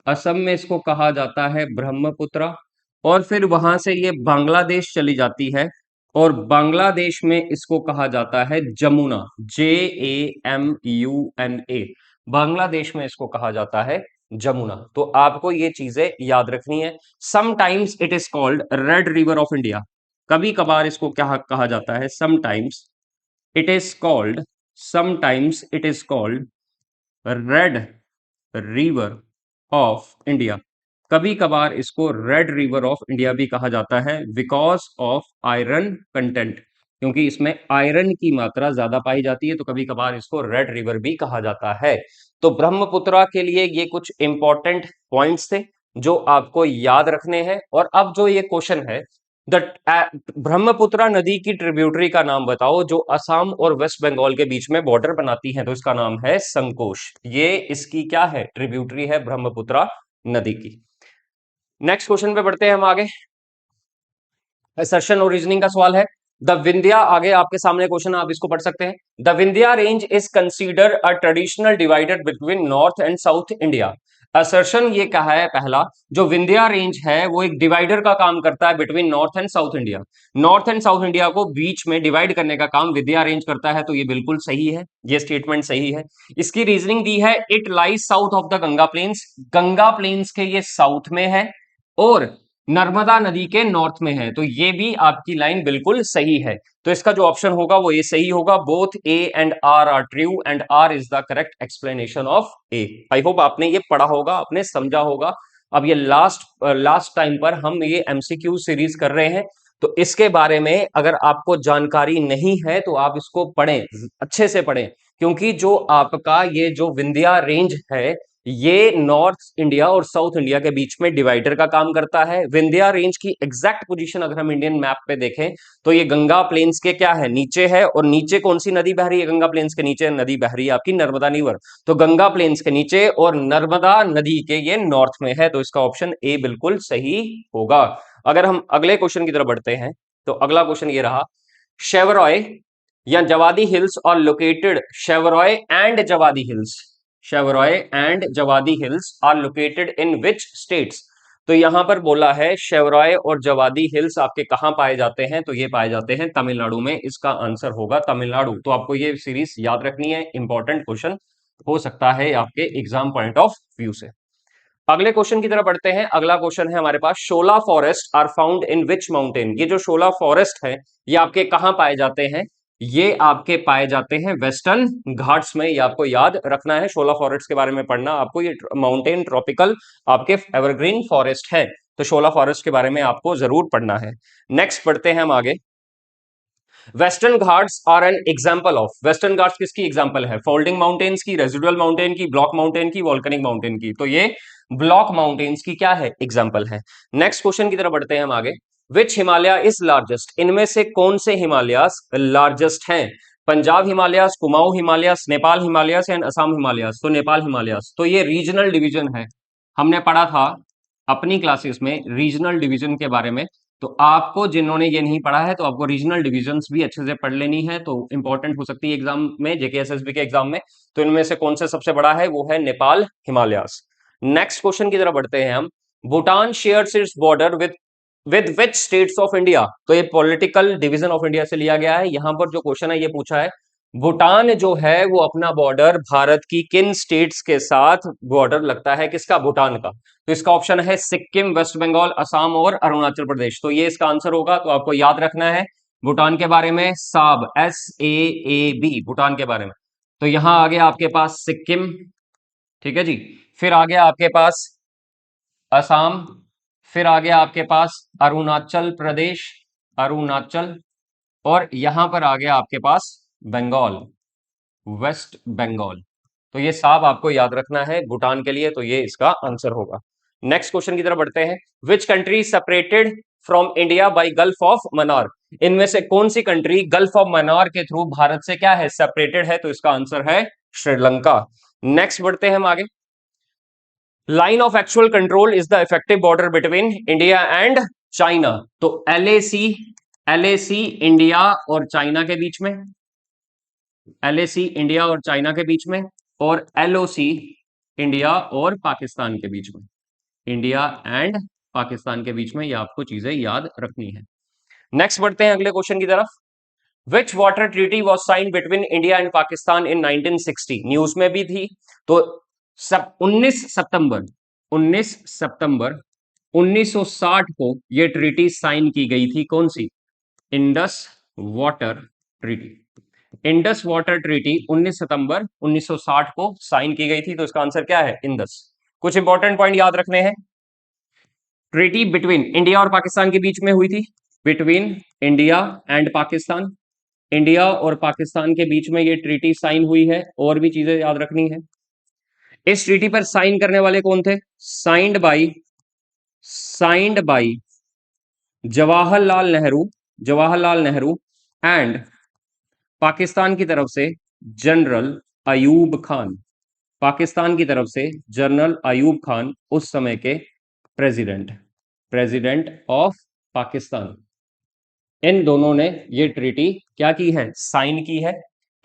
असम में इसको कहा जाता है ब्रह्मपुत्र। और फिर वहां से ये बांग्लादेश चली जाती है और बांग्लादेश में इसको कहा जाता है जमुना, JAMUNA। बांग्लादेश में इसको कहा जाता है जमुना। तो आपको ये चीजें याद रखनी है। Sometimes it is called red river of India. कभी कभार इसको क्या कहा जाता है? Sometimes it is called, sometimes it is called red river of India. कभी कभार इसको रेड रिवर ऑफ इंडिया भी कहा जाता है, बिकॉज ऑफ आयरन कंटेंट, क्योंकि इसमें आयरन की मात्रा ज्यादा पाई जाती है। तो कभी कभार इसको रेड रिवर भी कहा जाता है। तो ब्रह्मपुत्रा के लिए ये कुछ इंपॉर्टेंट पॉइंट्स थे जो आपको याद रखने हैं। और अब जो ये क्वेश्चन है द ब्रह्मपुत्रा नदी की ट्रिब्यूटरी का नाम बताओ जो असम और वेस्ट बंगाल के बीच में बॉर्डर बनाती है, तो इसका नाम है संकोश। ये इसकी क्या है, ट्रिब्यूटरी है ब्रह्मपुत्रा नदी की। नेक्स्ट क्वेश्चन पे बढ़ते हैं हम आगे। असर्शन और रीजनिंग का सवाल है। द विंध्या, आगे आपके सामने क्वेश्चन, आप इसको पढ़ सकते हैं। The Vindhya range is consider a traditional divider between north and South India. Assertion ये कहा है पहला, जो विंध्या रेंज है वो एक डिवाइडर का काम करता है between north and South India. North and South India को बीच में डिवाइड करने का काम विंध्या रेंज करता है, तो ये बिल्कुल सही है, ये स्टेटमेंट सही है। इसकी रीजनिंग दी है, it lies south of the Ganga plains, Ganga plains के ये साउथ में है और नर्मदा नदी के नॉर्थ में है, तो ये भी आपकी लाइन बिल्कुल सही है। तो इसका जो ऑप्शन होगा वो ये सही होगा। Both A and R true and R is the correct explanation of A. I hope आपने ये पढ़ा होगा, आपने समझा होगा। अब ये लास्ट टाइम पर हम ये एमसीक्यू सीरीज कर रहे हैं, तो इसके बारे में अगर आपको जानकारी नहीं है तो आप इसको पढ़ें, अच्छे से पढ़ें, क्योंकि जो आपका ये जो विंध्या रेंज है ये नॉर्थ इंडिया और साउथ इंडिया के बीच में डिवाइडर का काम करता है। विंध्या रेंज की एग्जैक्ट पोजीशन अगर हम इंडियन मैप पे देखें तो ये गंगा प्लेन्स के क्या है, नीचे है। और नीचे कौन सी नदी बह रही है, गंगा प्लेन्स के नीचे नदी बह रही है आपकी नर्मदा रिवर। तो गंगा प्लेन्स के नीचे और नर्मदा नदी के ये नॉर्थ में है, तो इसका ऑप्शन ए बिल्कुल सही होगा। अगर हम अगले क्वेश्चन की तरफ बढ़ते हैं तो अगला क्वेश्चन ये रहा, शेवरॉय या जवादी हिल्स और located, Shevaroy and Javadi hills, Shevaroy and Javadi hills are located in which states. तो यहां पर बोला है शेवरॉय और जवादी हिल्स आपके कहां पाए जाते हैं, तो ये पाए जाते हैं तमिलनाडु में। इसका आंसर होगा तमिलनाडु। तो आपको ये सीरीज याद रखनी है, इंपॉर्टेंट क्वेश्चन हो सकता है आपके एग्जाम पॉइंट ऑफ व्यू से। अगले क्वेश्चन की तरफ बढ़ते हैं। अगला क्वेश्चन है हमारे पास, shola forest are found in which mountain. ये जो शोला फॉरेस्ट है ये आपके कहां पाए जाते हैं, ये आपके पाए जाते हैं वेस्टर्न घाट्स में। ये आपको याद रखना है, शोला फॉरेस्ट के बारे में पढ़ना आपको। ये माउंटेन ट्रॉपिकल आपके एवरग्रीन फॉरेस्ट है, तो शोला फॉरेस्ट के बारे में आपको जरूर पढ़ना है। नेक्स्ट बढ़ते हैं हम आगे। Western Ghats are an example of, Western Ghats किसकी एग्जाम्पल है, फोल्डिंग माउंटेन्स की, रेजिडुअल माउंटेन की, ब्लॉक माउंटेन की, वॉल्केनिक माउंटेन की। तो ये ब्लॉक माउंटेन्स की क्या है, एग्जाम्पल है। नेक्स्ट क्वेश्चन की तरफ बढ़ते हैं हम आगे। विच हिमालय इज लार्जेस्ट, इनमें से कौन से हिमालयास लार्जेस्ट हैं। पंजाब हिमालयास, कुमाऊं हिमालयास, नेपाल हिमालयास एंड असम हिमालयास। तो नेपाल हिमालयास, तो ये रीजनल डिवीजन है, हमने पढ़ा था अपनी क्लासेस में रीजनल डिवीजन के बारे में। तो आपको जिन्होंने ये नहीं पढ़ा है तो आपको रीजनल डिविजन्स भी अच्छे से पढ़ लेनी है, तो इंपॉर्टेंट हो सकती है एग्जाम में, जेकेएसएसबी के एग्जाम में। तो इनमें से कौन से सबसे बड़ा है, वो है नेपाल हिमालयास। नेक्स्ट क्वेश्चन की तरफ बढ़ते हैं हम। Bhutan shares its border with which states of India. तो ये पॉलिटिकल डिवीजन ऑफ इंडिया से लिया गया है। यहां पर जो क्वेश्चन है ये पूछा है, भूटान जो है वो अपना बॉर्डर भारत की किन स्टेट्स के साथ बॉर्डर लगता है, किसका, भूटान का। तो इसका ऑप्शन है सिक्किम, वेस्ट बंगाल, असम और अरुणाचल प्रदेश। तो ये इसका आंसर होगा। तो आपको याद रखना है भूटान के बारे में, साब, SAAB, भूटान के बारे में। तो यहां आ गया आपके पास सिक्किम, ठीक है जी। फिर आ गया आपके पास असम, फिर आ गया आपके पास अरुणाचल प्रदेश, अरुणाचल, और यहां पर आ गया आपके पास बंगाल, वेस्ट बंगाल। तो ये साब आपको याद रखना है भूटान के लिए, तो ये इसका आंसर होगा। नेक्स्ट क्वेश्चन की तरफ बढ़ते हैं। Which country separated from India by gulf of Mannar. इनमें से कौन सी कंट्री गल्फ ऑफ मन्नार के थ्रू भारत से क्या है, सेपरेटेड है। तो इसका आंसर है श्रीलंका। नेक्स्ट बढ़ते हैं हम आगे। Line of actual control is the effective border between India and China. तो LAC इंडिया और चाइना के बीच में, LAC इंडिया और चाइना के बीच में, और LOC इंडिया और पाकिस्तान के बीच में, इंडिया एंड पाकिस्तान के बीच में। ये आपको चीजें याद रखनी है। नेक्स्ट बढ़ते हैं अगले क्वेश्चन की तरफ। Which water treaty was sign between India and Pakistan in 1960। News में भी थी। तो 19 सितंबर 1960 को यह ट्रीटी साइन की गई थी, कौन सी, Indus water treaty. Indus water treaty 19 सितंबर 1960 को साइन की गई थी, तो इसका आंसर क्या है, इंडस। कुछ इंपॉर्टेंट पॉइंट याद रखने हैं। ट्रीटी बिटवीन इंडिया और पाकिस्तान के बीच में हुई थी, between India and Pakistan, India और पाकिस्तान के बीच में ये ट्रीटी साइन हुई है। और भी चीजें याद रखनी है। इस ट्रीटी पर साइन करने वाले कौन थे, signed by Jawaharlal Nehru, Jawaharlal Nehru and Pakistan की तरफ से जनरल अयूब खान, पाकिस्तान की तरफ से जनरल अयूब खान उस समय के प्रेसिडेंट, प्रेसिडेंट ऑफ पाकिस्तान, इन दोनों ने ये ट्रीटी क्या की है, साइन की है।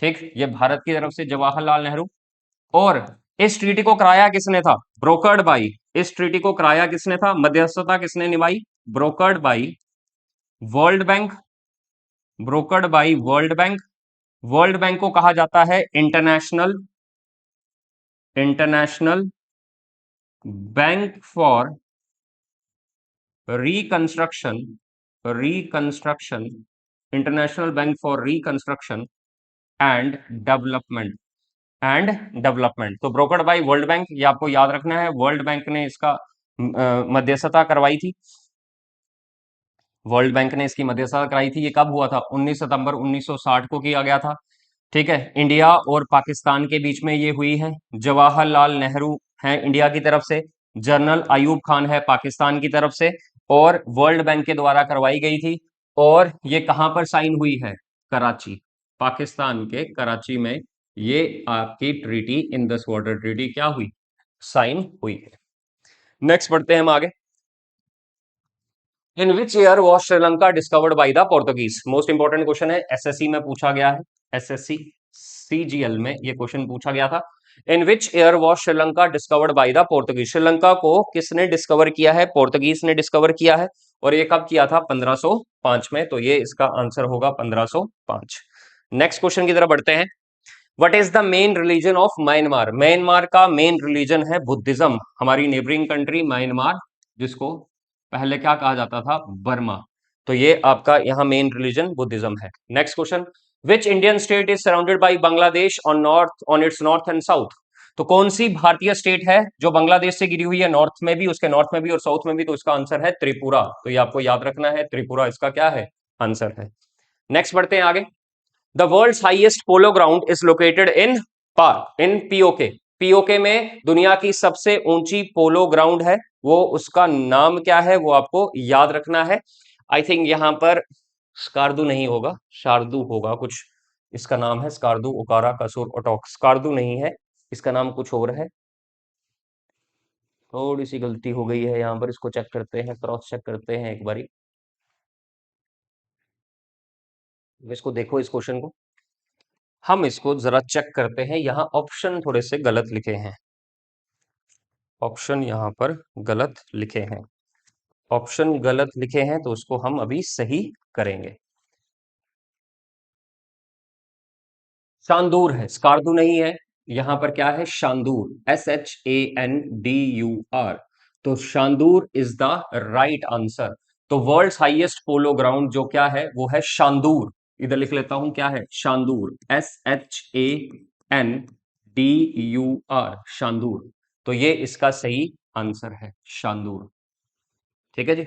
ठीक, ये भारत की तरफ से जवाहरलाल नेहरू, और इस ट्रीटी को कराया किसने था, ब्रोकर्ड बाई, इस ट्रीटी को कराया किसने था, मध्यस्थता किसने निभाई, brokered by world bank, brokered by world bank. World bank को कहा जाता है international, international bank for reconstruction, reconstruction, international bank for reconstruction and development, and development. तो ब्रोकर्ड बाय वर्ल्ड बैंक, ये आपको याद रखना है, वर्ल्ड बैंक ने इसका मध्यस्थता करवाई थी, वर्ल्ड बैंक ने इसकी मध्यस्थता कराई थी। ये कब हुआ था, 19 सितंबर 1960 को किया गया था। ठीक है, इंडिया और पाकिस्तान के बीच में ये हुई है। जवाहरलाल नेहरू हैं इंडिया की तरफ से, जनरल अयूब खान है पाकिस्तान की तरफ से, और वर्ल्ड बैंक के द्वारा करवाई गई थी। और ये कहां पर साइन हुई है, कराची, पाकिस्तान के कराची में ये आपकी ट्रीटी, इंडस वाटर ट्रीटी क्या हुई, साइन हुई है। नेक्स्ट बढ़ते हैं हम आगे। In which year was Sri Lanka discovered by the Portuguese, most important question है, एसएससी में पूछा गया है, एसएससी सीजीएल में ये क्वेश्चन पूछा गया था। In which year was Sri Lanka discovered by the Portuguese, Sri Lanka को किसने डिस्कवर किया है, पोर्तुगीज ने डिस्कवर किया है, और ये कब किया था, 1505 में। तो ये इसका आंसर होगा 1505। नेक्स्ट क्वेश्चन की तरफ बढ़ते हैं। What is the main religion of Myanmar, Myanmar का मेन रिलीजन है बुद्धिज्म, हमारी नेबरिंग कंट्री म्यांमार, जिसको पहले क्या कहा जाता था, बर्मा। तो ये आपका यहाँ मेन रिलीजन बुद्धिज्म है। Next question, which Indian state is surrounded by Bangladesh on north, on it's north and south, तो कौन सी भारतीय स्टेट है जो बांग्लादेश से घिरी हुई है, नॉर्थ में भी, उसके नॉर्थ में भी और साउथ में भी, तो इसका आंसर है त्रिपुरा। तो ये आपको याद रखना है, त्रिपुरा इसका क्या है, आंसर है। नेक्स्ट बढ़ते हैं आगे। The world's highest polo ground is located in park, in POK, POK में दुनिया की सबसे ऊंची पोलो ग्राउंड है, वो उसका नाम क्या है, वो आपको याद रखना है। आई थिंक यहां पर स्कार्दू नहीं होगा, शार्दू होगा कुछ, इसका नाम है स्कार्दू, ओकारा, कसूर, ओटोक, स्कार्दू नहीं है, इसका नाम कुछ और है। थोड़ी सी गलती हो गई है यहाँ पर, इसको चेक करते हैं, क्रॉस चेक करते हैं एक बारी, इसको देखो, इस क्वेश्चन को हम इसको जरा चेक करते हैं। यहाँ ऑप्शन थोड़े से गलत लिखे हैं, ऑप्शन यहाँ पर गलत लिखे हैं, ऑप्शन गलत लिखे हैं, तो उसको हम अभी सही करेंगे। शांदूर है, स्कार्दू नहीं है, यहां पर क्या है, शांदूर, SHANDUR, तो शांदूर इज द राइट आंसर। तो वर्ल्ड्स हाईएस्ट पोलो ग्राउंड जो क्या है, वो है शांदूर, इधर लिख लेता हूं, क्या है, शांदूर, SHANDUR, शांदूर। तो ये इसका सही आंसर है, शांदूर। ठीक है जी,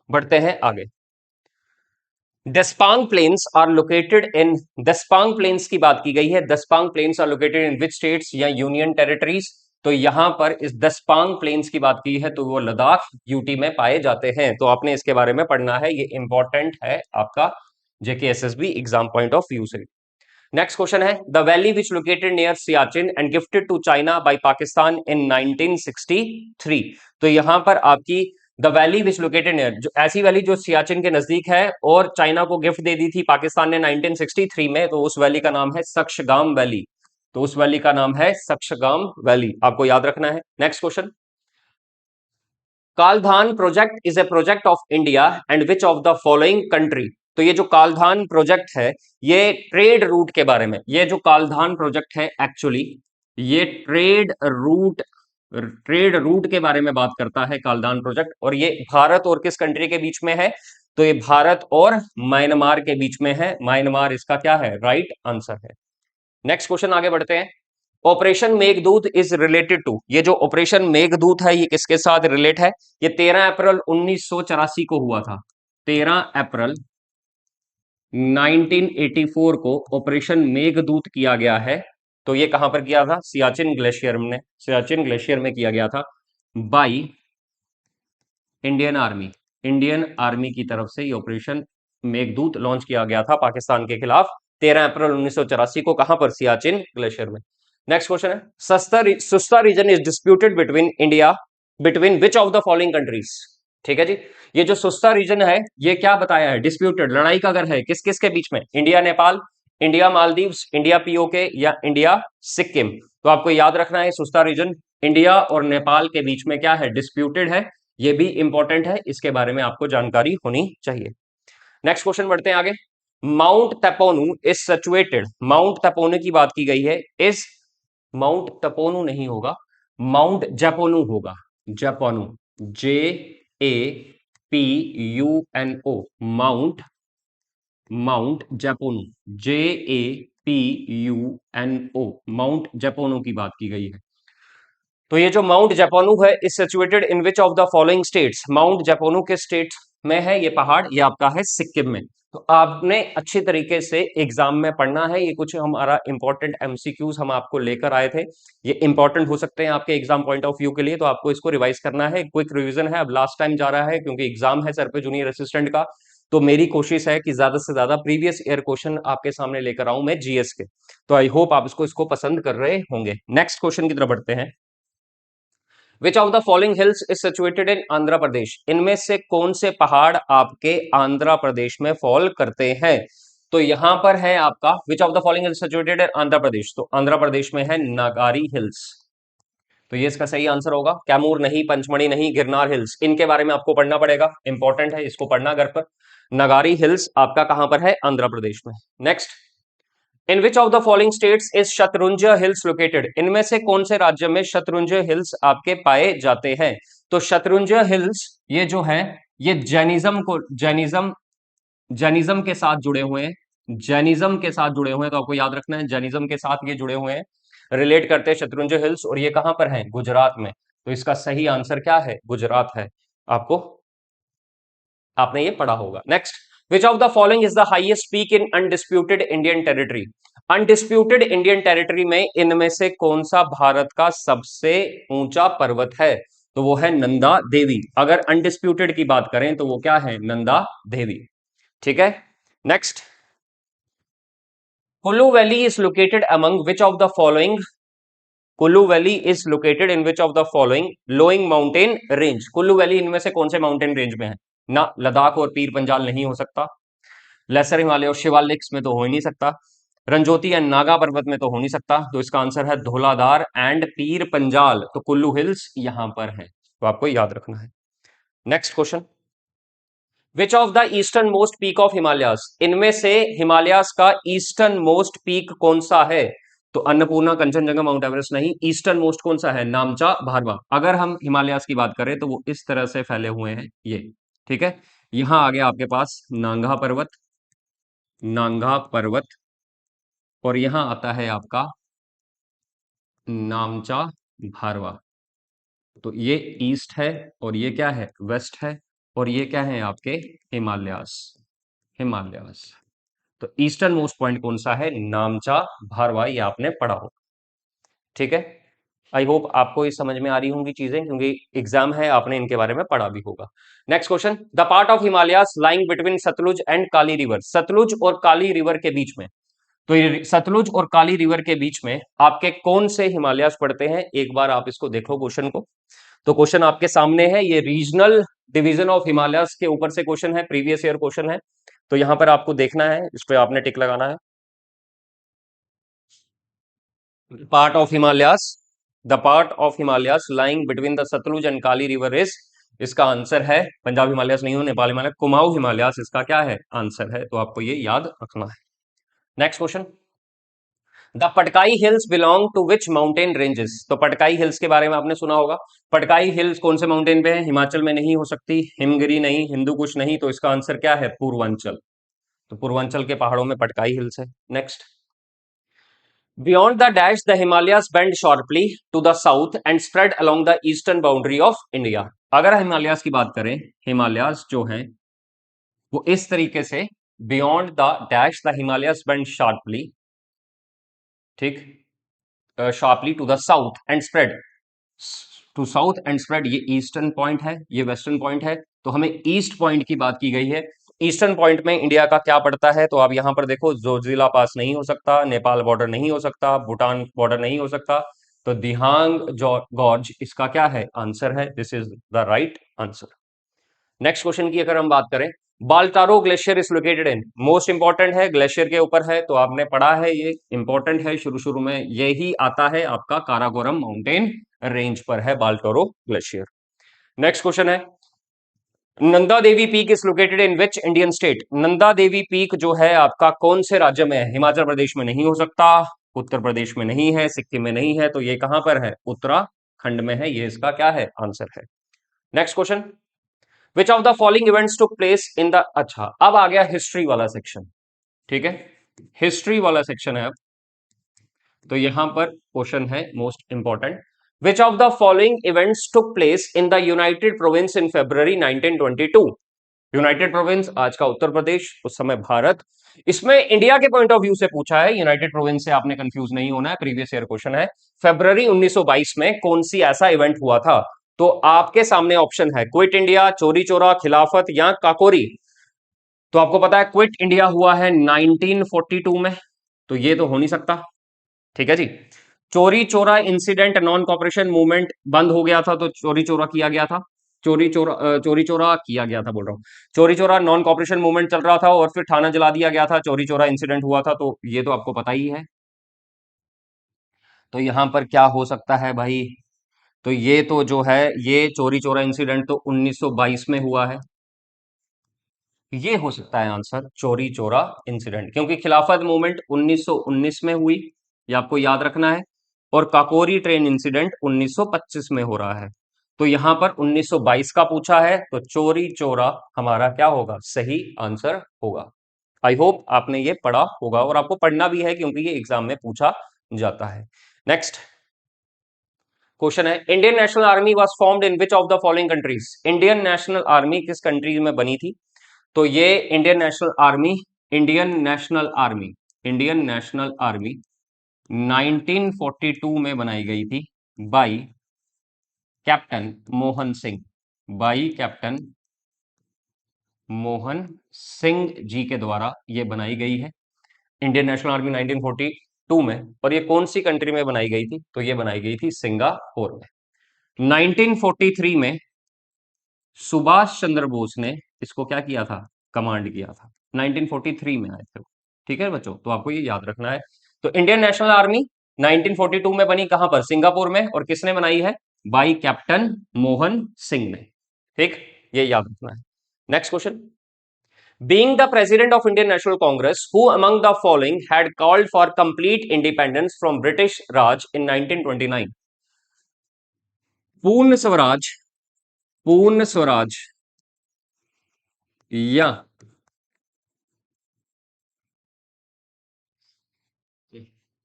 बढ़ते हैं आगे। Depsang plains are located in, Depsang plains की बात की गई है, Depsang plains are located in which states या यूनियन टेरिटरीज, तो यहां पर इस दस्पांग प्लेन्स की बात की है, तो वो लद्दाख यूटी में पाए जाते हैं। तो आपने इसके बारे में पढ़ना है, ये इंपॉर्टेंट है आपका JKSSB exam point of view से। नेक्स्ट क्वेश्चन है, the valley which located near Siachen and gifted to China by Pakistan in 1963, तो यहां पर आपकी the valley which located near, जो ऐसी वैली जो सियाचिन के नजदीक है और चाइना को गिफ्ट दे दी थी पाकिस्तान ने 1963 में, तो उस वैली का नाम है सक्शगाम वैली, तो उस वैली का नाम है सक्शगाम वैली, आपको याद रखना है। Next question, Kaladan project is a project of India and which of the following country, तो ये जो कालधान प्रोजेक्ट है, ये ट्रेड रूट के बारे में, ये जो कालधान प्रोजेक्ट है एक्चुअली ये ट्रेड रूट के बारे में बात करता है कालधान प्रोजेक्ट, और ये भारत और किस कंट्री के बीच में है, तो ये भारत और म्यांमार के बीच में है, म्यांमार इसका क्या है, राइट आंसर है। नेक्स्ट क्वेश्चन आगे बढ़ते हैं। Operation Meghdoot is related to, ये जो ऑपरेशन मेघदूत है ये किसके साथ रिलेट है, ये 13 अप्रैल 1984 को हुआ था, 13 अप्रैल 1984 को ऑपरेशन मेघदूत किया गया है। तो ये कहां पर किया था, सियाचिन ग्लेशियर में, सियाचिन ग्लेशियर में किया गया था by Indian army, Indian army की तरफ से ये ऑपरेशन मेघदूत लॉन्च किया गया था पाकिस्तान के खिलाफ 13 अप्रैल 1984 को। कहां पर? सियाचिन ग्लेशियर में। नेक्स्ट क्वेश्चन है, Susta region is disputed between India, between which of the following countries? ठीक है जी, ये जो सुस्ता रीजन है ये क्या बताया है? डिस्प्यूटेड, लड़ाई का घर है। किस किस के बीच में? India Nepal, India Maldives, India PoK या इंडिया सिक्किम। तो आपको याद रखना है सुस्ता रीजन इंडिया और नेपाल के बीच में क्या है? डिस्प्यूटेड है। ये भी इंपॉर्टेंट है, इसके बारे में आपको जानकारी होनी चाहिए। नेक्स्ट क्वेश्चन बढ़ते हैं आगे। माउंट तपोनू इज सिचुएटेड, माउंट तपोनू की बात की गई है, इस माउंट तपोनू नहीं होगा, माउंट जपोनू होगा। Japuno, JAPUNO, mount, mount Japuno, JAPUNO, mount Japuno की बात की गई है। तो ये जो माउंट जपोनू है is situated in which of the following states? Mount Japuno के स्टेट में है ये पहाड़? ये आपका है सिक्किम में। तो आपने अच्छी तरीके से एग्जाम में पढ़ना है। ये कुछ हमारा इंपॉर्टेंट एमसीक्यूज हम आपको लेकर आए थे, ये इंपॉर्टेंट हो सकते हैं आपके एग्जाम पॉइंट ऑफ व्यू के लिए, तो आपको इसको रिवाइज करना है। क्विक रिवीजन है, अब लास्ट टाइम जा रहा है क्योंकि एग्जाम है सर पे जूनियर असिस्टेंट का। तो मेरी कोशिश है कि ज्यादा से ज्यादा प्रीवियस ईयर क्वेश्चन आपके सामने लेकर आऊं मैं जीएस के। तो आई होप आप इसको पसंद कर रहे होंगे। नेक्स्ट क्वेश्चन की तरफ बढ़ते हैं। Which of the following hills is situated in Andhra Pradesh? इनमें से कौन से पहाड़ आपके आंध्र प्रदेश में फॉल करते हैं? तो यहां पर है आपका which of the following hills situated in Andhra Pradesh, तो आंध्र प्रदेश में है नागारी हिल्स। तो ये इसका सही आंसर होगा। कैमूर नहीं, पंचमढ़ी नहीं, गिरनार हिल्स, इनके बारे में आपको पढ़ना पड़ेगा, इंपॉर्टेंट है, इसको पढ़ना घर पर। नगारी हिल्स आपका कहां पर है? आंध्र प्रदेश में। Next, in which of the following states is Shatrunjay hills located? इनमें से कौन से राज्य में शत्रुंजय हिल्स आपके पाए जाते हैं? तो शत्रुंजय हिल्स ये जो है ये जैनिज्म के साथ जुड़े हुए हैं, जैनिज्म के साथ जुड़े हुए हैं। तो आपको याद रखना है जैनिज्म के साथ ये जुड़े हुए हैं, रिलेट करते हैं शत्रुंजय हिल्स, और ये कहां पर है? गुजरात में। तो इसका सही आंसर क्या है? गुजरात है। आपको, आपने ये पढ़ा होगा। Next, which of the following is the highest peak in undisputed Indian territory? Undisputed Indian territory में इनमें से कौन सा भारत का सबसे ऊंचा पर्वत है? तो वो है नंदा देवी। अगर अनडिस्प्यूटेड की बात करें तो वो क्या है? नंदा देवी। ठीक है। Next, Kullu valley is located among which of the following? Kullu valley is located in which of the following lowing mountain range? Kullu valley इनमें से कौन से माउंटेन रेंज में है? ना लद्दाख और पीर पंजाल नहीं हो सकता, लेसर हिमालय और शिवालिक्स में तो हो ही नहीं सकता, रंजोती एंड नागा पर्वत में तो हो नहीं सकता। तो इसका आंसर है धौलाधार एंड पीर पंजाल। तो कुल्लू हिल्स यहां पर है, तो आपको याद रखना है। Next question, which of the eastern most peak of Himalayas? इनमें से हिमालयास का ईस्टर्न मोस्ट पीक कौन सा है? तो अन्नपूर्णा, कंचनजंगा, माउंट एवरेस्ट नहीं, ईस्टर्न मोस्ट कौन सा है? नामचा, भारवा। अगर हम हिमालयास की बात करें तो वो इस तरह से फैले हुए हैं ये। ठीक है, यहां आ गया आपके पास नांगा पर्वत, नांगा पर्वत, और यहां आता है आपका नामचा भारवा। तो ये ईस्ट है और ये क्या है? वेस्ट है, और ये क्या है आपके? हिमालयास, हिमालयास। तो ईस्टर्न मोस्ट पॉइंट कौन सा है? नामचा भारवा, ये आपने पढ़ा हो। ठीक है, आई होप आपको ये समझ में आ रही होंगी चीजें, क्योंकि एग्जाम है, आपने इनके बारे में पढ़ा भी होगा। Next question, the part of Himalayas lying between Sutlej and Kali river? Sutlej और काली रिवर के बीच में, तो ये सतलुज और काली रिवर के बीच में आपके कौन से हिमालयास पड़ते हैं? एक बार आप इसको देखो क्वेश्चन को। तो क्वेश्चन आपके सामने है, ये रीजनल डिवीजन ऑफ हिमालयास के ऊपर से क्वेश्चन है, प्रीवियस ईयर क्वेश्चन है। तो यहां पर आपको देखना है, इस पे आपने टिक लगाना है। Part of Himalayas, the part of Himalayas lying between the Sutlej and Kali river is, इसका आंसर है पंजाब हिमालयास नहीं हो, नेपाल हिमालय, कुमाऊं हिमालयास इसका क्या है? आंसर है। तो आपको ये याद रखना है। Next question, the Patkai hills belong to which mountain ranges? तो पटकाई हिल्स के बारे में आपने सुना होगा। पटकाई हिल्स कौन से माउंटेन पे है? हिमाचल में नहीं हो सकती, हिमगिरी नहीं, हिंदू कुश नहीं, तो इसका आंसर क्या है? पूर्वांचल। तो पूर्वांचल के पहाड़ों में पटकाई हिल्स है। Next, beyond the dash the Himalayas bend sharply to the south and spread along the eastern boundary of India? अगर हिमालयास की बात करें, हिमालयास जो है वो इस तरीके से, beyond the dash the Himalayas bend sharply, ठीक, sharply to the south and spread, to south and spread, ये ईस्टर्न पॉइंट है, ये वेस्टर्न पॉइंट है। तो हमें ईस्ट पॉइंट की बात की गई है। ईस्टर्न पॉइंट में इंडिया का क्या पड़ता है, तो आप यहां पर देखो, जोजिला पास नहीं हो सकता, नेपाल बॉर्डर नहीं हो सकता, भूटान बॉर्डर नहीं हो सकता, तो दिहांग गॉर्ज इसका क्या है आंसर है। This is the right answer. Next question की अगर हम बात करें, Baltoro glacier is located in, most important है, ग्लेशियर के ऊपर है, तो आपने पढ़ा है, ये इंपॉर्टेंट है, शुरू शुरू में यही आता है आपका काराकोरम माउंटेन रेंज पर है बाल्टारो ग्लेशियर। नेक्स्ट क्वेश्चन है, Nanda Devi peak is located in which Indian state, Nanda Devi peak जो है आपका कौन से राज्य में है, हिमाचल प्रदेश में नहीं हो सकता, उत्तर प्रदेश में नहीं है, सिक्किम में नहीं है, तो ये कहां पर है, उत्तराखंड में है, ये इसका क्या है आंसर है। Next question, which of the following events took place in the, अच्छा अब आ गया हिस्ट्री वाला सेक्शन, ठीक है, हिस्ट्री वाला सेक्शन है अब, तो यहां पर क्वेश्चन है most important, which of the following events took place in the United province in February 1922, United province आज का उत्तर प्रदेश, उस समय भारत, इसमें इंडिया के पॉइंट ऑफ व्यू से पूछा है, यूनाइटेड प्रोविंस से आपने कंफ्यूज नहीं होना है, प्रीवियस ईयर क्वेश्चन है। फरवरी 1922 में कौन सी ऐसा इवेंट हुआ था, तो आपके सामने ऑप्शन है क्विट इंडिया, चोरी चोरा, खिलाफत या काकोरी, तो आपको पता है क्विट इंडिया हुआ है 1942 में, तो ये तो हो नहीं सकता, ठीक है जी। चोरी चोरा इंसिडेंट, नॉन कॉपरेशन मूवमेंट बंद हो गया था, तो चोरी चोरा किया गया था, चोरी चोरा किया गया था बोल रहा हूं, चोरी चोरा नॉन कॉपरेशन मूवमेंट चल रहा था और फिर थाना जला दिया गया था, चोरी चोरा इंसिडेंट हुआ था, तो ये तो आपको पता ही है। तो यहां पर क्या हो सकता है भाई, तो ये तो जो है, ये चोरी चोरा इंसिडेंट तो 1922 में हुआ है, ये हो सकता है आंसर चोरी चोरा इंसिडेंट, क्योंकि खिलाफत मूवमेंट 1919 में हुई, ये आपको याद रखना है, और काकोरी ट्रेन इंसिडेंट 1925 में हो रहा है, तो यहां पर 1922 का पूछा है, तो चोरी चोरा हमारा क्या होगा, सही आंसर होगा। आई होप आपने ये पढ़ा होगा, और आपको पढ़ना भी है क्योंकि ये एग्जाम में पूछा जाता है। नेक्स्ट क्वेश्चन है, Indian national army was formed in which of the following countries, Indian national army किस कंट्री में बनी थी, तो ये Indian national army, Indian national army, Indian national army 1942 में बनाई गई थी by captain Mohan Singh, by captain Mohan Singh ji के द्वारा ये बनाई गई है, इंडियन नेशनल आर्मी 1942 में, और ये कौन सी कंट्री में बनाई गई थी, तो ये बनाई गई थी सिंगापुर में। 1943 में सुभाष चंद्र बोस ने इसको क्या किया था, कमांड किया था, 1943 में आए थे, ठीक है बच्चों, तो आपको ये याद रखना है। तो इंडियन नेशनल आर्मी 1942 में बनी कहां पर, सिंगापुर में, और किसने बनाई है, बाई कैप्टन मोहन सिंह ने, ठीक, ये याद रखना है। Next question, being the president of Indian National Congress, who among the following had called for complete independence from British Raj in 1929, पूर्ण स्वराज, पूर्ण स्वराज या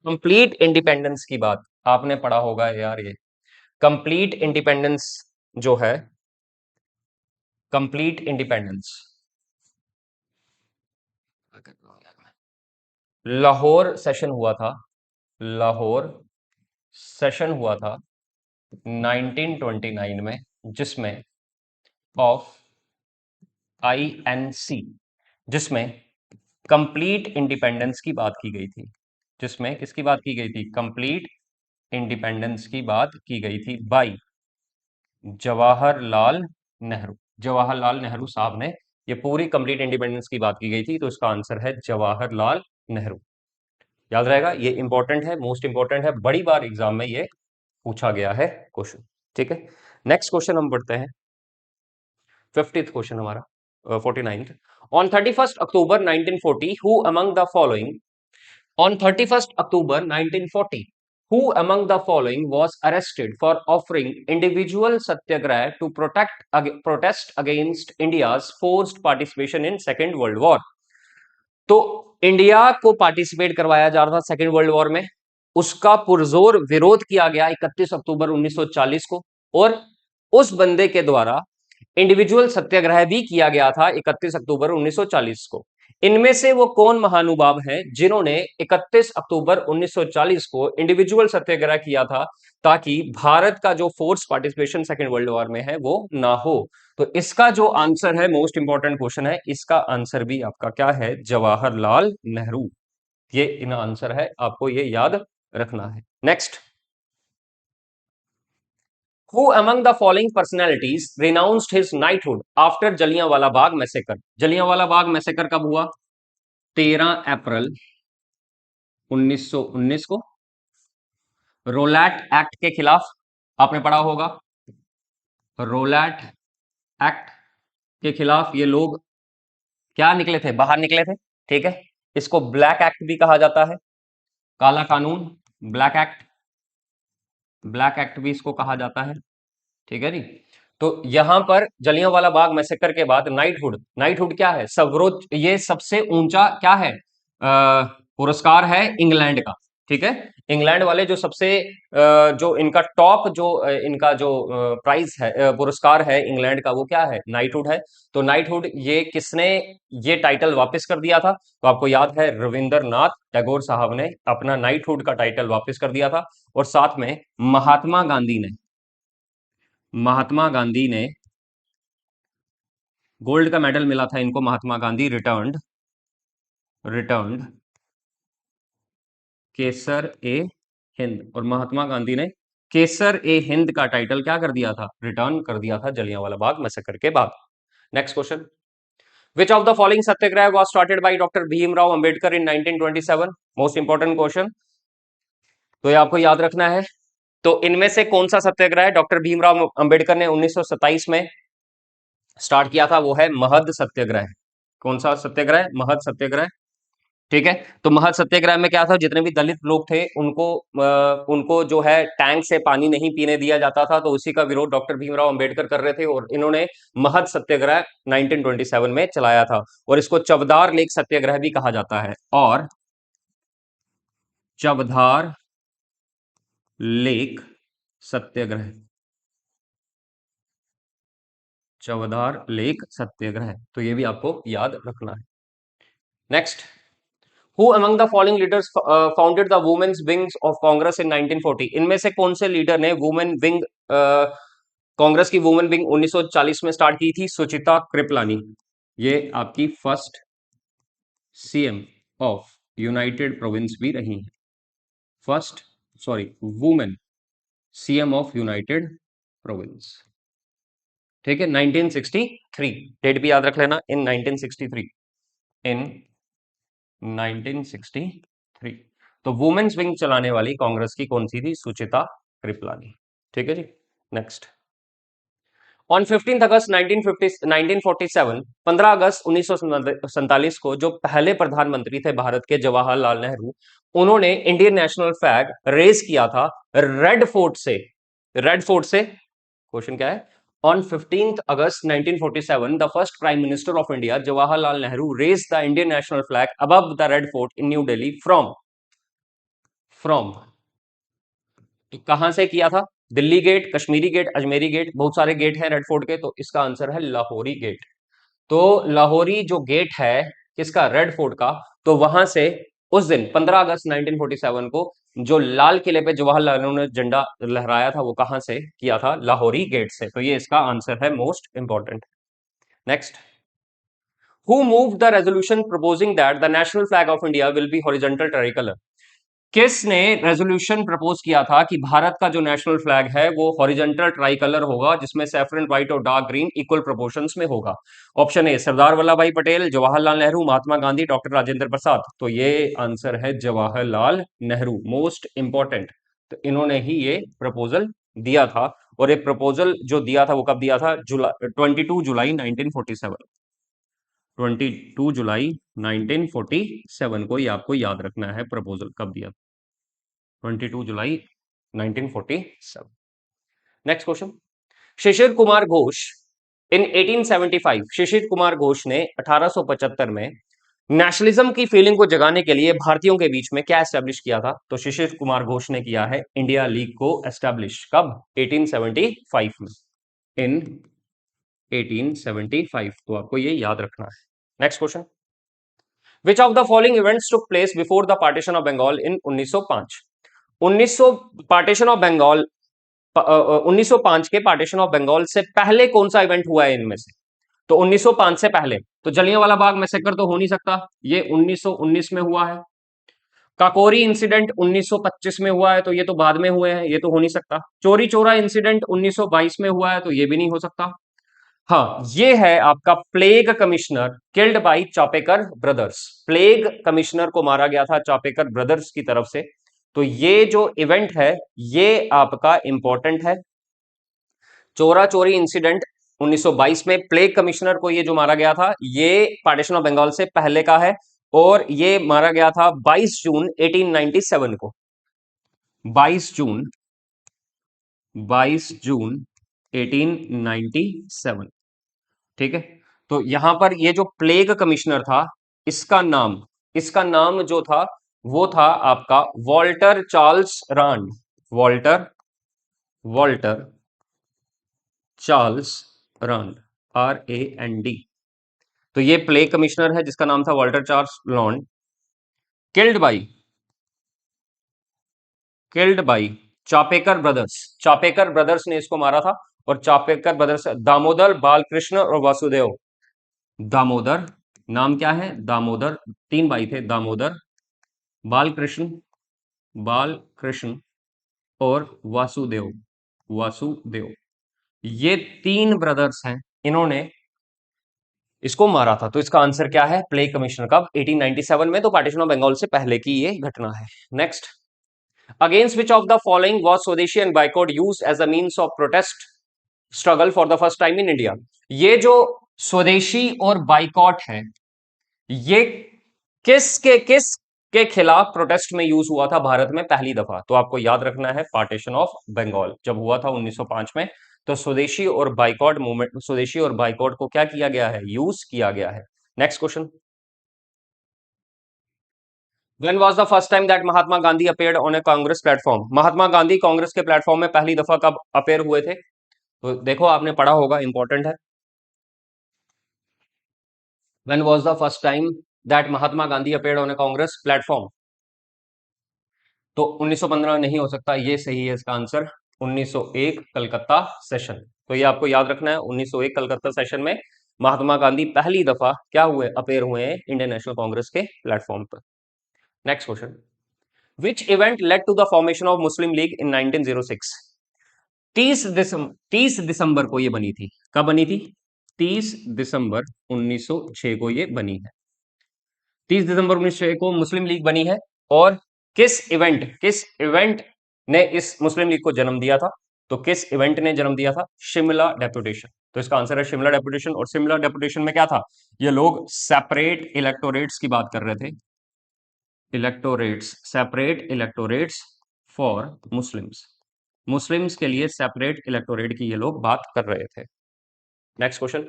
कंप्लीट इंडिपेंडेंस की बात आपने पढ़ा होगा यार, ये कंप्लीट इंडिपेंडेंस जो है, कंप्लीट इंडिपेंडेंस, लाहौर सेशन हुआ था, लाहौर सेशन हुआ था 1929 में, जिसमें ऑफ आईएनसी, जिसमें कंप्लीट इंडिपेंडेंस की बात की गई थी, जिसमें किसकी बात की गई थी, कंप्लीट इंडिपेंडेंस की बात की गई थी बाई जवाहरलाल नेहरू, जवाहरलाल नेहरू साहब ने ये पूरी कंप्लीट इंडिपेंडेंस की बात की गई थी, तो इसका आंसर है जवाहरलाल नेहरू, याद रहेगा, ये इंपॉर्टेंट है, मोस्ट इंपॉर्टेंट है, बड़ी बार एग्जाम में ये पूछा गया है क्वेश्चन, ठीक है। नेक्स्ट क्वेश्चन हम बढ़ते हैं, 50th क्वेश्चन हमारा, 49th, on 31st October 1940 who among the following, on 31st October 1940, who among the following was arrested for offering individual satyagraha to protest against India's forced participation in Second World War? तो India को participate करवाया जा रहा था second world war में, उसका पुरजोर विरोध किया गया 31 अक्टूबर 1940 को, और उस बंदे के द्वारा इंडिविजुअल सत्याग्रह भी किया गया था 31 अक्टूबर 1940 को। इनमें से वो कौन महानुभाव हैं जिन्होंने 31 अक्टूबर 1940 को इंडिविजुअल सत्याग्रह किया था ताकि भारत का जो force participation second world war में है वो ना हो? तो इसका जो आंसर है, मोस्ट इंपॉर्टेंट क्वेश्चन है, इसका आंसर भी आपका क्या है? जवाहरलाल नेहरू। ये इन आंसर है, आपको ये याद रखना है। Next, who among the following personalities renounced his knighthood after Jallianwala Bagh massacre? Jallianwala Bagh massacre कब हुआ? 13 अप्रैल 1919 को। रोलैट एक्ट के खिलाफ, आपने पढ़ा होगा, रोलैट एक्ट के खिलाफ ये लोग क्या निकले थे? बाहर निकले थे। ठीक है, इसको ब्लैक एक्ट भी कहा जाता है, काला कानून, ब्लैक एक्ट, ब्लैक एक्ट भी इसको कहा जाता है। ठीक है जी। तो यहां पर जलियांवाला बाग मैसेकर के बाद नाइटहुड, नाइटहुड क्या है? सर्वोच्च, ये सबसे ऊंचा क्या है? पुरस्कार है इंग्लैंड का। ठीक है, इंग्लैंड वाले जो सबसे जो इनका टॉप जो इनका जो प्राइज है, पुरस्कार है इंग्लैंड का, वो क्या है? नाइटहुड है। तो नाइटहुड ये किसने ये टाइटल वापस कर दिया था? तो आपको याद है, रविंद्रनाथ टैगोर साहब ने अपना नाइटहुड का टाइटल वापस कर दिया था। और साथ में महात्मा गांधी ने, महात्मा गांधी ने गोल्ड का मेडल मिला था इनको, महात्मा गांधी रिटर्न्ड, रिटर्न्ड केसर ए हिंद। और महात्मा गांधी ने केसर ए हिंद का टाइटल क्या कर दिया था? रिटर्न कर दिया था जलियांवाला बाग मैसेकर के बाद। Next question, which of the following Satyagraha was started by doctor Bhimrao Ambedkar in 1927? Most important question, तो ये आपको याद रखना है। तो इनमें से कौन सा सत्याग्रह डॉक्टर भीमराव अंबेडकर ने 1927 में स्टार्ट किया था? वो है महद सत्याग्रह। कौन सा सत्याग्रह? महद सत्याग्रह। ठीक है, तो महद सत्याग्रह में क्या था? जितने भी दलित लोग थे उनको जो है टैंक से पानी नहीं पीने दिया जाता था, तो उसी का विरोध डॉक्टर भीमराव अंबेडकर कर रहे थे और इन्होंने महद सत्याग्रह 1927 में चलाया था। और इसको चवदार लेक सत्याग्रह भी कहा जाता है। और चवदार लेक सत्याग्रह, चवदार लेक सत्याग्रह, तो ये भी आपको याद रखना है। Next, Who among the following leaders founded the women's wings of Congress in 1940? इनमें से कौन से लीडर ने वुमेन विंग, कांग्रेस की वुमेन विंग 1940 में स्टार्ट की थी? सुचिता कृपलानी। ये आपकी first CM of United province भी रही हैं। First, sorry, women CM of United province. ठीक है, 1963, डेट भी याद रख लेना, इन 1963, इन 1963। तो वुमेन्स विंग चलाने वाली कांग्रेस की कौन सी थी? सुचिता कृपलानी। ठीक है जी। नेक्स्ट, ऑन 15 अगस्त 1947, 15 अगस्त 1947 को जो पहले प्रधानमंत्री थे भारत के, जवाहरलाल नेहरू, उन्होंने इंडियन नेशनल फ्लैग रेज किया था रेड फोर्ट से। रेड फोर्ट से, क्वेश्चन क्या है? On 15th August 1947, the first Prime Minister of India, Jawaharlal Nehru, raised the Indian national flag above the Red Fort in New Delhi from तो कहां से किया था? Delhi gate, Kashmiri gate, Ajmeri gate, बहुत सारे गेट हैं रेड फोर्ट के, तो इसका आंसर है लाहौरी गेट। तो लाहौरी जो गेट है किसका? रेड फोर्ट का। तो वहां से उस दिन 15 अगस्त 1947 को जो लाल किले पे जवाहरलाल नेहरू ने झंडा लहराया था, वो कहां से किया था? लाहौरी गेट से। तो ये इसका आंसर है, most important. Next, who moved the resolution proposing that the national flag of India will be horizontal tricolour? किसने रेजोल्यूशन प्रपोज किया था कि भारत का जो नेशनल फ्लैग है वो हॉरिजॉन्टल ट्राई कलर होगा, जिसमें सैफरन व्हाइट और डार्क ग्रीन इक्वल प्रोपोर्शंस में होगा? ऑप्शन ए सरदार वल्लभ भाई पटेल, जवाहरलाल नेहरू, महात्मा गांधी, डॉक्टर राजेंद्र प्रसाद। तो ये आंसर है जवाहरलाल नेहरू, मोस्ट इंपॉर्टेंट। तो इन्होंने ही ये प्रपोजल दिया था। और ये प्रपोजल जो दिया था वो कब दिया था? 22 जुलाई 1947, 22 जुलाई 1947 को, ये आपको याद रखना है प्रपोजल कब दिया। 22 जुलाई 1947। नेक्स्ट क्वेश्चन, शिशिर कुमार घोष इन 1875, शिशिर कुमार घोष ने 1875 में नेशनलिज्म की फीलिंग को जगाने के लिए भारतीयों के बीच में क्या एस्टेब्लिश किया था? तो शिशिर कुमार घोष ने किया है इंडिया लीग को एस्टेब्लिश। कब? 1875 में, इन 1875। तो आपको ये याद रखना है। Next question, which of the following events took place before the partition of Bengal in 1905? 1900 partition of Bengal 1905 के पार्टीशन ऑफ बंगाल से पहले कौन सा इवेंट हुआ है इनमें से? तो 1905 से पहले तो जलियांवाला बाग मैसेकर तो हो नहीं सकता, ये 1919 में हुआ है। काकोरी इंसिडेंट 1925 में हुआ है, तो ये तो बाद में हुए हैं, ये तो हो नहीं सकता। चोरी चोरा इंसिडेंट 1922 में हुआ है, तो ये भी नहीं हो सकता। हाँ, ये है आपका plague commissioner killed by Chapekar brothers. Plague commissioner को मारा गया था चापेकर ब्रदर्स की तरफ से। तो ये जो इवेंट है ये आपका इंपॉर्टेंट है। चोरा चोरी इंसिडेंट 1922 में प्लेग कमिश्नर को ये जो मारा गया था ये पार्टीशन ऑफ बंगाल से पहले का है, और ये मारा गया था 22 जून 1897 को। 22 जून 1897। ठीक है, तो यहां पर ये जो प्लेग कमिश्नर था इसका नाम जो था वो था आपका Walter Charles Rand. Walter Walter Charles Rand, RAND। तो ये प्लेग कमिश्नर है जिसका नाम था Walter Charles Rand. Killed by Chapekar brothers. Chapekar brothers ने इसको मारा था, और चापेकर ब्रदर्स दामोदर, बालकृष्ण और वासुदेव। दामोदर, नाम क्या है? दामोदर। तीन भाई थे, दामोदर, बालकृष्ण और वासुदेव। ये तीन ब्रदर्स हैं, इन्होंने इसको मारा था। तो इसका आंसर क्या है? प्लेग कमिश्नर कब? 1897 में, तो पार्टीशन ऑफ बंगाल से पहले की ये घटना है। Next, against which of the following was swadeshi and boycott used as a means of protest struggle for the first time in India? ये जो स्वदेशी और बाइकॉट है ये किस के खिलाफ प्रोटेस्ट में यूज हुआ था भारत में पहली दफा? तो आपको याद रखना है पार्टीशन ऑफ बंगाल जब हुआ था 1905 में, तो स्वदेशी और बाइकॉट मूवमेंट, स्वदेशी और बाइकॉट को क्या किया गया है? यूज किया गया है। Next question, When was the first time that Mahatma Gandhi appeared on a Congress platform? Mahatma Gandhi Congress के प्लेटफॉर्म में पहली दफा कब अपेयर हुए थे? तो देखो आपने पढ़ा होगा, इंपॉर्टेंट है। When was the first time that Mahatma Gandhi appeared on a Congress platform? तो 1915 नहीं हो सकता, ये सही है इसका आंसर। 1901 कलकत्ता सेशन। तो ये आपको याद रखना है, 1901 कलकत्ता सेशन में महात्मा गांधी पहली दफा क्या हुए? अपेयर हुए हैं इंडियन नेशनल कांग्रेस के प्लेटफॉर्म पर। Next question, which event led to the formation of Muslim League in 1906? 30 दिसंबर को ये बनी थी। कब बनी थी? 30 दिसंबर 1906 को ये बनी है। 30 दिसंबर 1906 को मुस्लिम लीग बनी है। और किस इवेंट ने इस मुस्लिम लीग को जन्म दिया था? तो किस इवेंट ने जन्म दिया था? शिमला डेपुटेशन। तो इसका आंसर है शिमला डेपुटेशन। और शिमला डेपुटेशन में क्या था? ये लोग सेपरेट इलेक्टोरेट्स की बात कर रहे थे। सेपरेट इलेक्टोरेट्स फॉर मुस्लिम्स के लिए सेपरेट इलेक्टोरेट की ये लोग बात कर रहे थे। Next question,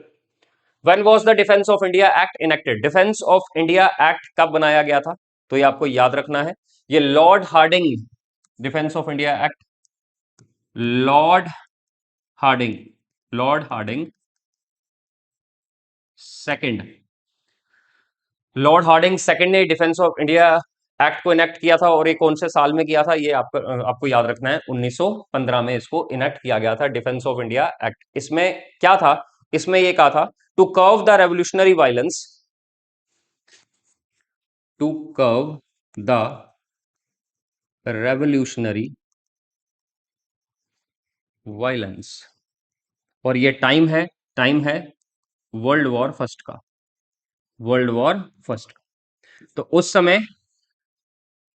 when was the defence of India act enacted? Defence of India act कब बनाया गया था? तो ये आपको याद रखना है, ये lord Hardinge, defence of India act, lord Hardinge second. Lord Hardinge second ने डिफेंस ऑफ इंडिया एक्ट को इनेक्ट किया था, और ये कौन से साल में किया था? ये आपको याद रखना है, 1915 में इसको इनेक्ट किया गया था, डिफेंस ऑफ इंडिया एक्ट। इसमें क्या था? इसमें ये कहा था to curb the revolutionary violence, to curb the revolutionary violence. और ये टाइम है वर्ल्ड वॉर फर्स्ट। तो उस समय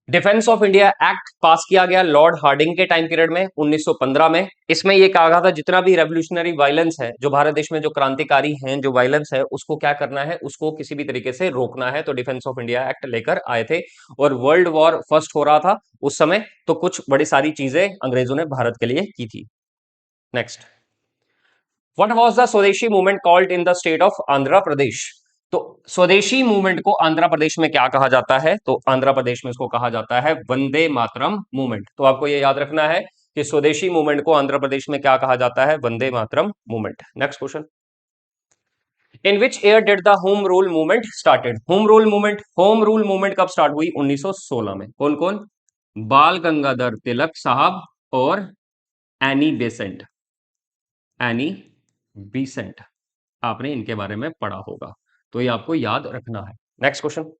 डिफेंस ऑफ इंडिया एक्ट पास किया गया लॉर्ड हार्डिंग के टाइम पीरियड में 1915 में। इसमें यह कहा गया था जितना भी रेवोल्यूशनरी वायलेंस है, जो भारत देश में जो क्रांतिकारी हैं, जो वायलेंस है, उसको क्या करना है? उसको किसी भी तरीके से रोकना है। तो डिफेंस ऑफ इंडिया एक्ट लेकर आए थे, और वर्ल्ड वॉर फर्स्ट हो रहा था उस समय, तो कुछ बड़ी सारी चीजें अंग्रेजों ने भारत के लिए की थी। Next, what was the swadeshi movement called in the state of Andhra Pradesh? तो स्वदेशी मूवमेंट को आंध्र प्रदेश में क्या कहा जाता है? तो आंध्र प्रदेश में इसको कहा जाता है वंदे मातरम मूवमेंट। तो आपको यह याद रखना है कि स्वदेशी मूवमेंट को आंध्र प्रदेश में क्या कहा जाता है? Vande Mataram movement. Next question, in which year did the home rule movement started? Home rule movement कब स्टार्ट हुई? 1916 में। कौन कौन? बाल गंगाधर तिलक साहब और एनी बेसेंट। एनी बीसेंट, आपने इनके बारे में पढ़ा होगा, तो ये आपको याद रखना है। Next question,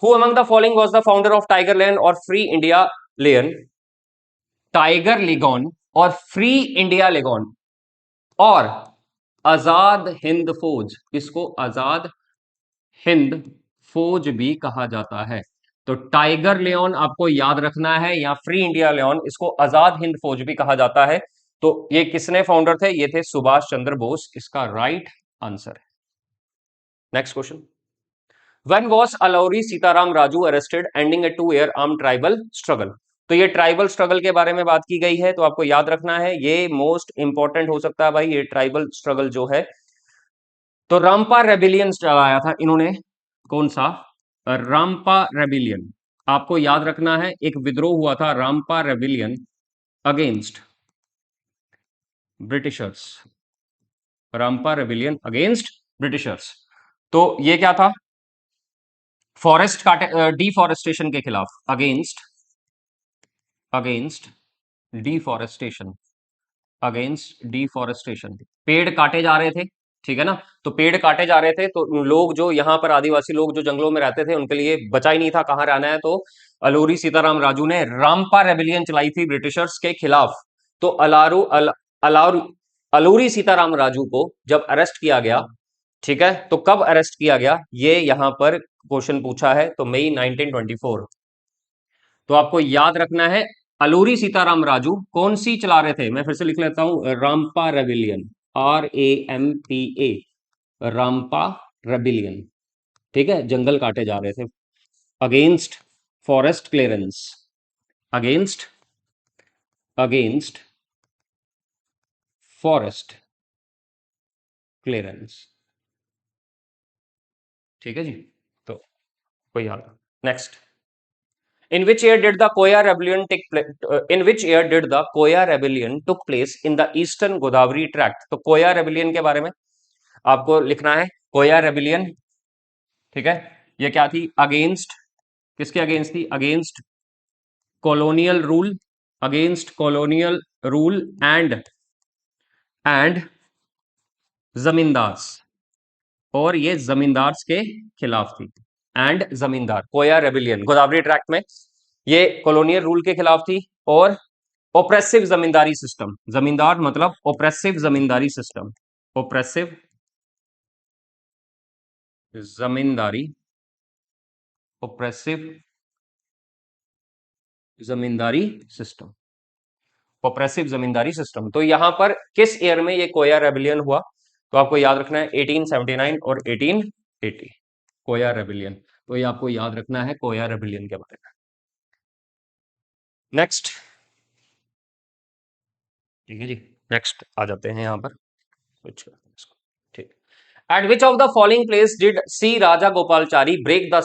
who among the following was the founder of tiger legion और free India legion? Tiger legion और फ्री इंडिया लेगोन और आजाद हिंद फौज, इसको आजाद हिंद फौज भी कहा जाता है। तो टाइगर लियोन आपको याद रखना है, या फ्री इंडिया लियोन, इसको आजाद हिंद फौज भी कहा जाता है। तो ये किसने फाउंडर थे? ये थे सुभाष चंद्र बोस, इसका राइट आंसर है। Next question, when was Alluri Sitarama Raju arrested ending a 2 year arm tribal struggle? तो ये ट्राइबल स्ट्रगल के बारे में बात की गई है, तो आपको याद रखना है, ये मोस्ट इंपॉर्टेंट हो सकता है भाई, ये ट्राइबल स्ट्रगल जो है। तो रामपा रेबिलियन चलाया था इन्होंने, कौन सा? रामपा रेबिलियन। आपको याद रखना है, एक विद्रोह हुआ था Ramappa rebellion against Britishers. Ramappa rebellion against Britishers. तो ये क्या था? फॉरेस्ट काटे, डिफॉरेस्टेशन के खिलाफ, अगेंस्ट डिफॉरेस्टेशन, डिफॉरेस्टेशन। पेड़ काटे जा रहे थे, ठीक है ना? तो पेड़ काटे जा रहे थे, तो लोग जो यहाँ पर आदिवासी लोग जो जंगलों में रहते थे, उनके लिए बचा ही नहीं था कहाँ रहना है। तो अलूरी सीताराम राजू ने रामपा रेबिलियन चलाई थी ब्रिटिशर्स के खिलाफ। तो अलारू अलूरी सीताराम राजू को जब अरेस्ट किया गया, ठीक है, तो कब अरेस्ट किया गया, ये यहां पर क्वेश्चन पूछा है, तो मई 1924। तो आपको याद रखना है, अलूरी सीताराम राजू कौन सी चला रहे थे? मैं फिर से लिख लेता हूं, Rampa rebellion, RAMPA, Rampa rebellion, ठीक है, जंगल काटे जा रहे थे against forest clearance, against against forest clearance, ठीक है जी। तो कोई हाल। Next, in which year did the Koya rebellion take in which year did the Koya rebellion took place in the eastern Godavari tract? तो कोया रेबिलियन के बारे में आपको लिखना है, कोया रेबिलियन, ठीक है, ये क्या थी? अगेंस्ट, किसके अगेंस्ट थी? Against colonial rule, against colonial rule and zamindars, और ये जमींदार्स के खिलाफ थी। एंड जमींदार, कोया रेबिलियन गोदावरी ट्रैक्ट में, ये कॉलोनियल रूल के खिलाफ थी, और ओप्रेसिव जमींदारी सिस्टम, जमींदार मतलब ओप्रेसिव जमींदारी सिस्टम, ओप्रेसिव जमींदारी, ओप्रेसिव जमींदारी सिस्टम, ओप्रेसिव जमींदारी सिस्टम। तो यहां पर किस ईयर में ये कोया रेबिलियन हुआ? तो आपको याद रखना है 1879 और 1880, कोया रेबिलियन। तो ये आपको याद रखना है कोया रेबिलियन के बारे में। नेक्स्ट, ठीक है जी, नेक्स्ट आ जाते हैं यहां पर, कुछ ठीक। At which of the following place did C. Raja Gopalachari break the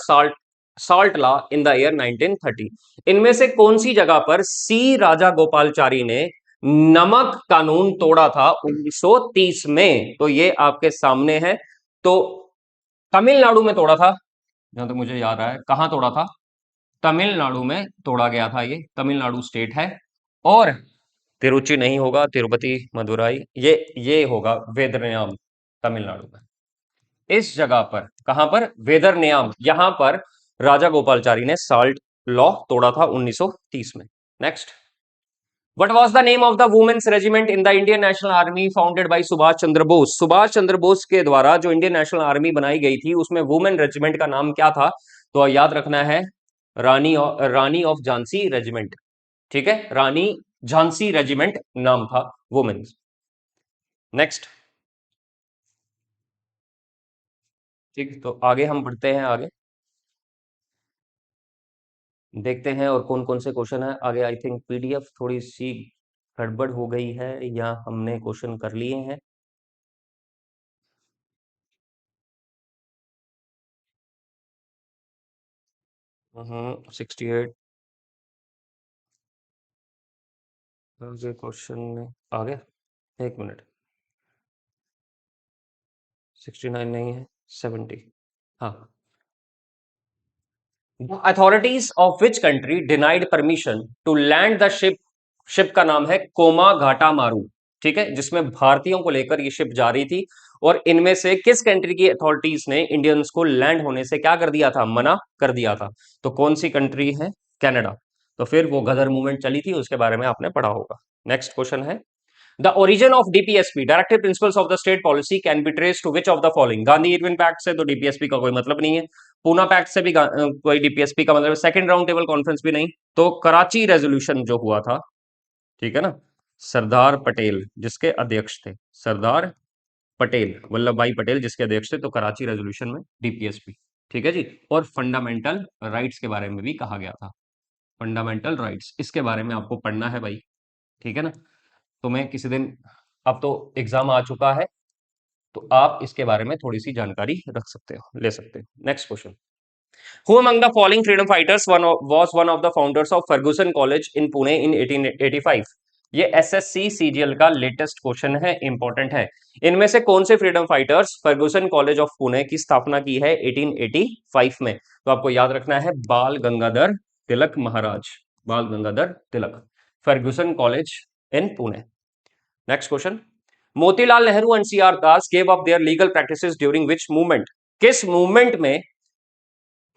salt law in the year 1930? इनमें से कौन सी जगह पर सी राजा गोपालचारी ने नमक कानून तोड़ा था 1930 में? तो ये आपके सामने है। तो तमिलनाडु में तोड़ा था, जहां तक मुझे याद रहा है। कहां तोड़ा था? तमिलनाडु में तोड़ा गया था, ये तमिलनाडु स्टेट है। और तिरुचि नहीं होगा, तिरुपति मदुराई, ये होगा वेदरन्याम, तमिलनाडु में। इस जगह पर, कहां पर? वेदरन्याम, यहां पर राजा गोपालचारी ने साल्ट लॉ तोड़ा था 1930 में। Next, what was the name of the women's regiment in the Indian national army founded by Subhash Chandra Bose? Subhash Chandra Bose के द्वारा जो इंडियन नेशनल आर्मी बनाई गई थी, उसमें वुमेन रेजिमेंट का नाम क्या था? तो याद रखना है, रानी ऑफ झांसी रेजिमेंट, ठीक है, रानी झांसी रेजिमेंट नाम था वुमेन्स। नेक्स्ट, ठीक, तो आगे हम बढ़ते हैं, आगे देखते हैं और कौन कौन से क्वेश्चन है आगे। आई थिंक पीडीएफ थोड़ी सी गड़बड़ हो गई है, या हमने क्वेश्चन कर लिए हैं। 68 क्वेश्चन आ गया, एक मिनट। 69 नहीं है, 70। हाँ, the authorities of which country denied permission to land the ship. Ship का नाम है कोमा घाटा मारू, ठीक है, जिसमें भारतीयों को लेकर ये शिप जा रही थी। और इनमें से किस कंट्री की अथॉरिटीज ने इंडियंस को लैंड होने से क्या कर दिया था, मना कर दिया था। तो कौन सी कंट्री है, कनाडा। तो फिर वो गदर मूवमेंट चली थी, उसके बारे में आपने पढ़ा होगा। नेक्स्ट क्वेश्चन है, the origin of DPSP directive principles of the state policy can be trace to which of the following. Gandhi Irwin pact से तो डीपीएसपी का कोई मतलब नहीं है, पूना पैक्ट से भी कोई डीपीएसपी का मतलब, सेकंड राउंड टेबल कॉन्फ्रेंस भी नहीं। तो कराची रेजोल्यूशन जो हुआ था, ठीक है ना, सरदार पटेल जिसके अध्यक्ष थे, सरदार पटेल, वल्लभ भाई पटेल जिसके अध्यक्ष थे, तो कराची रेजोल्यूशन में डीपीएसपी, ठीक है जी। और फंडामेंटल राइट्स के बारे में भी कहा गया था, फंडामेंटल राइट्स, इसके बारे में आपको पढ़ना है भाई, ठीक है ना। तो मैं किसी दिन, अब तो एग्जाम आ चुका है, तो आप इसके बारे में थोड़ी सी जानकारी रख सकते हो, ले सकते हो। Next question, who among the following freedom fighters was one of the founders of Fergusson college in Pune in 1885। ये एसएससी सीजीएल का लेटेस्ट क्वेश्चन है, इंपॉर्टेंट है। इनमें से कौन से freedom fighters Fergusson college of Pune की स्थापना की है 1885 में। तो आपको याद रखना है बाल Gangadhar Tilak Maharaj, Bal Gangadhar Tilak, Fergusson college in Pune. Next question, Motilal Nehru and C R Das gave up their legal practices during which movement. किस मूवमेंट में,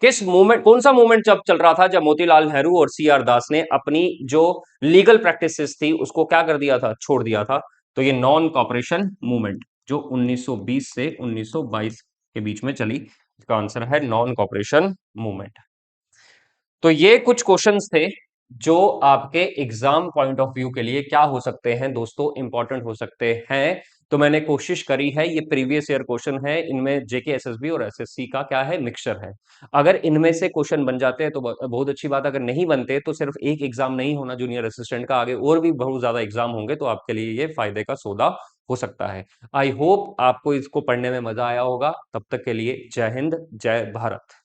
किस मूवमेंट, कौन सा मूवमेंट जब चल रहा था जब मोतीलाल नेहरू और सी आर दास ने अपनी जो लीगल प्रैक्टिसेस थी उसको क्या कर दिया था, छोड़ दिया था। तो ये नॉन कॉपरेशन मूवमेंट जो 1920 से 1922 के बीच में चली, इसका आंसर है नॉन कॉपरेशन मूवमेंट। तो ये कुछ क्वेश्चंस थे जो आपके एग्जाम पॉइंट ऑफ व्यू के लिए क्या हो सकते हैं दोस्तों, इंपॉर्टेंट हो सकते हैं। तो मैंने कोशिश करी है, ये प्रीवियस ईयर क्वेश्चन है, इनमें जेके एसएसबी और एसएससी का क्या है, मिक्सचर है। अगर इनमें से क्वेश्चन बन जाते हैं तो बहुत अच्छी बात, अगर नहीं बनते तो सिर्फ एक एग्जाम नहीं होना जूनियर असिस्टेंट का, आगे और भी बहुत ज्यादा एग्जाम होंगे, तो आपके लिए ये फायदे का सौदा हो सकता है। आई होप आपको इसको पढ़ने में मजा आया होगा। तब तक के लिए जय हिंद, जय भारत।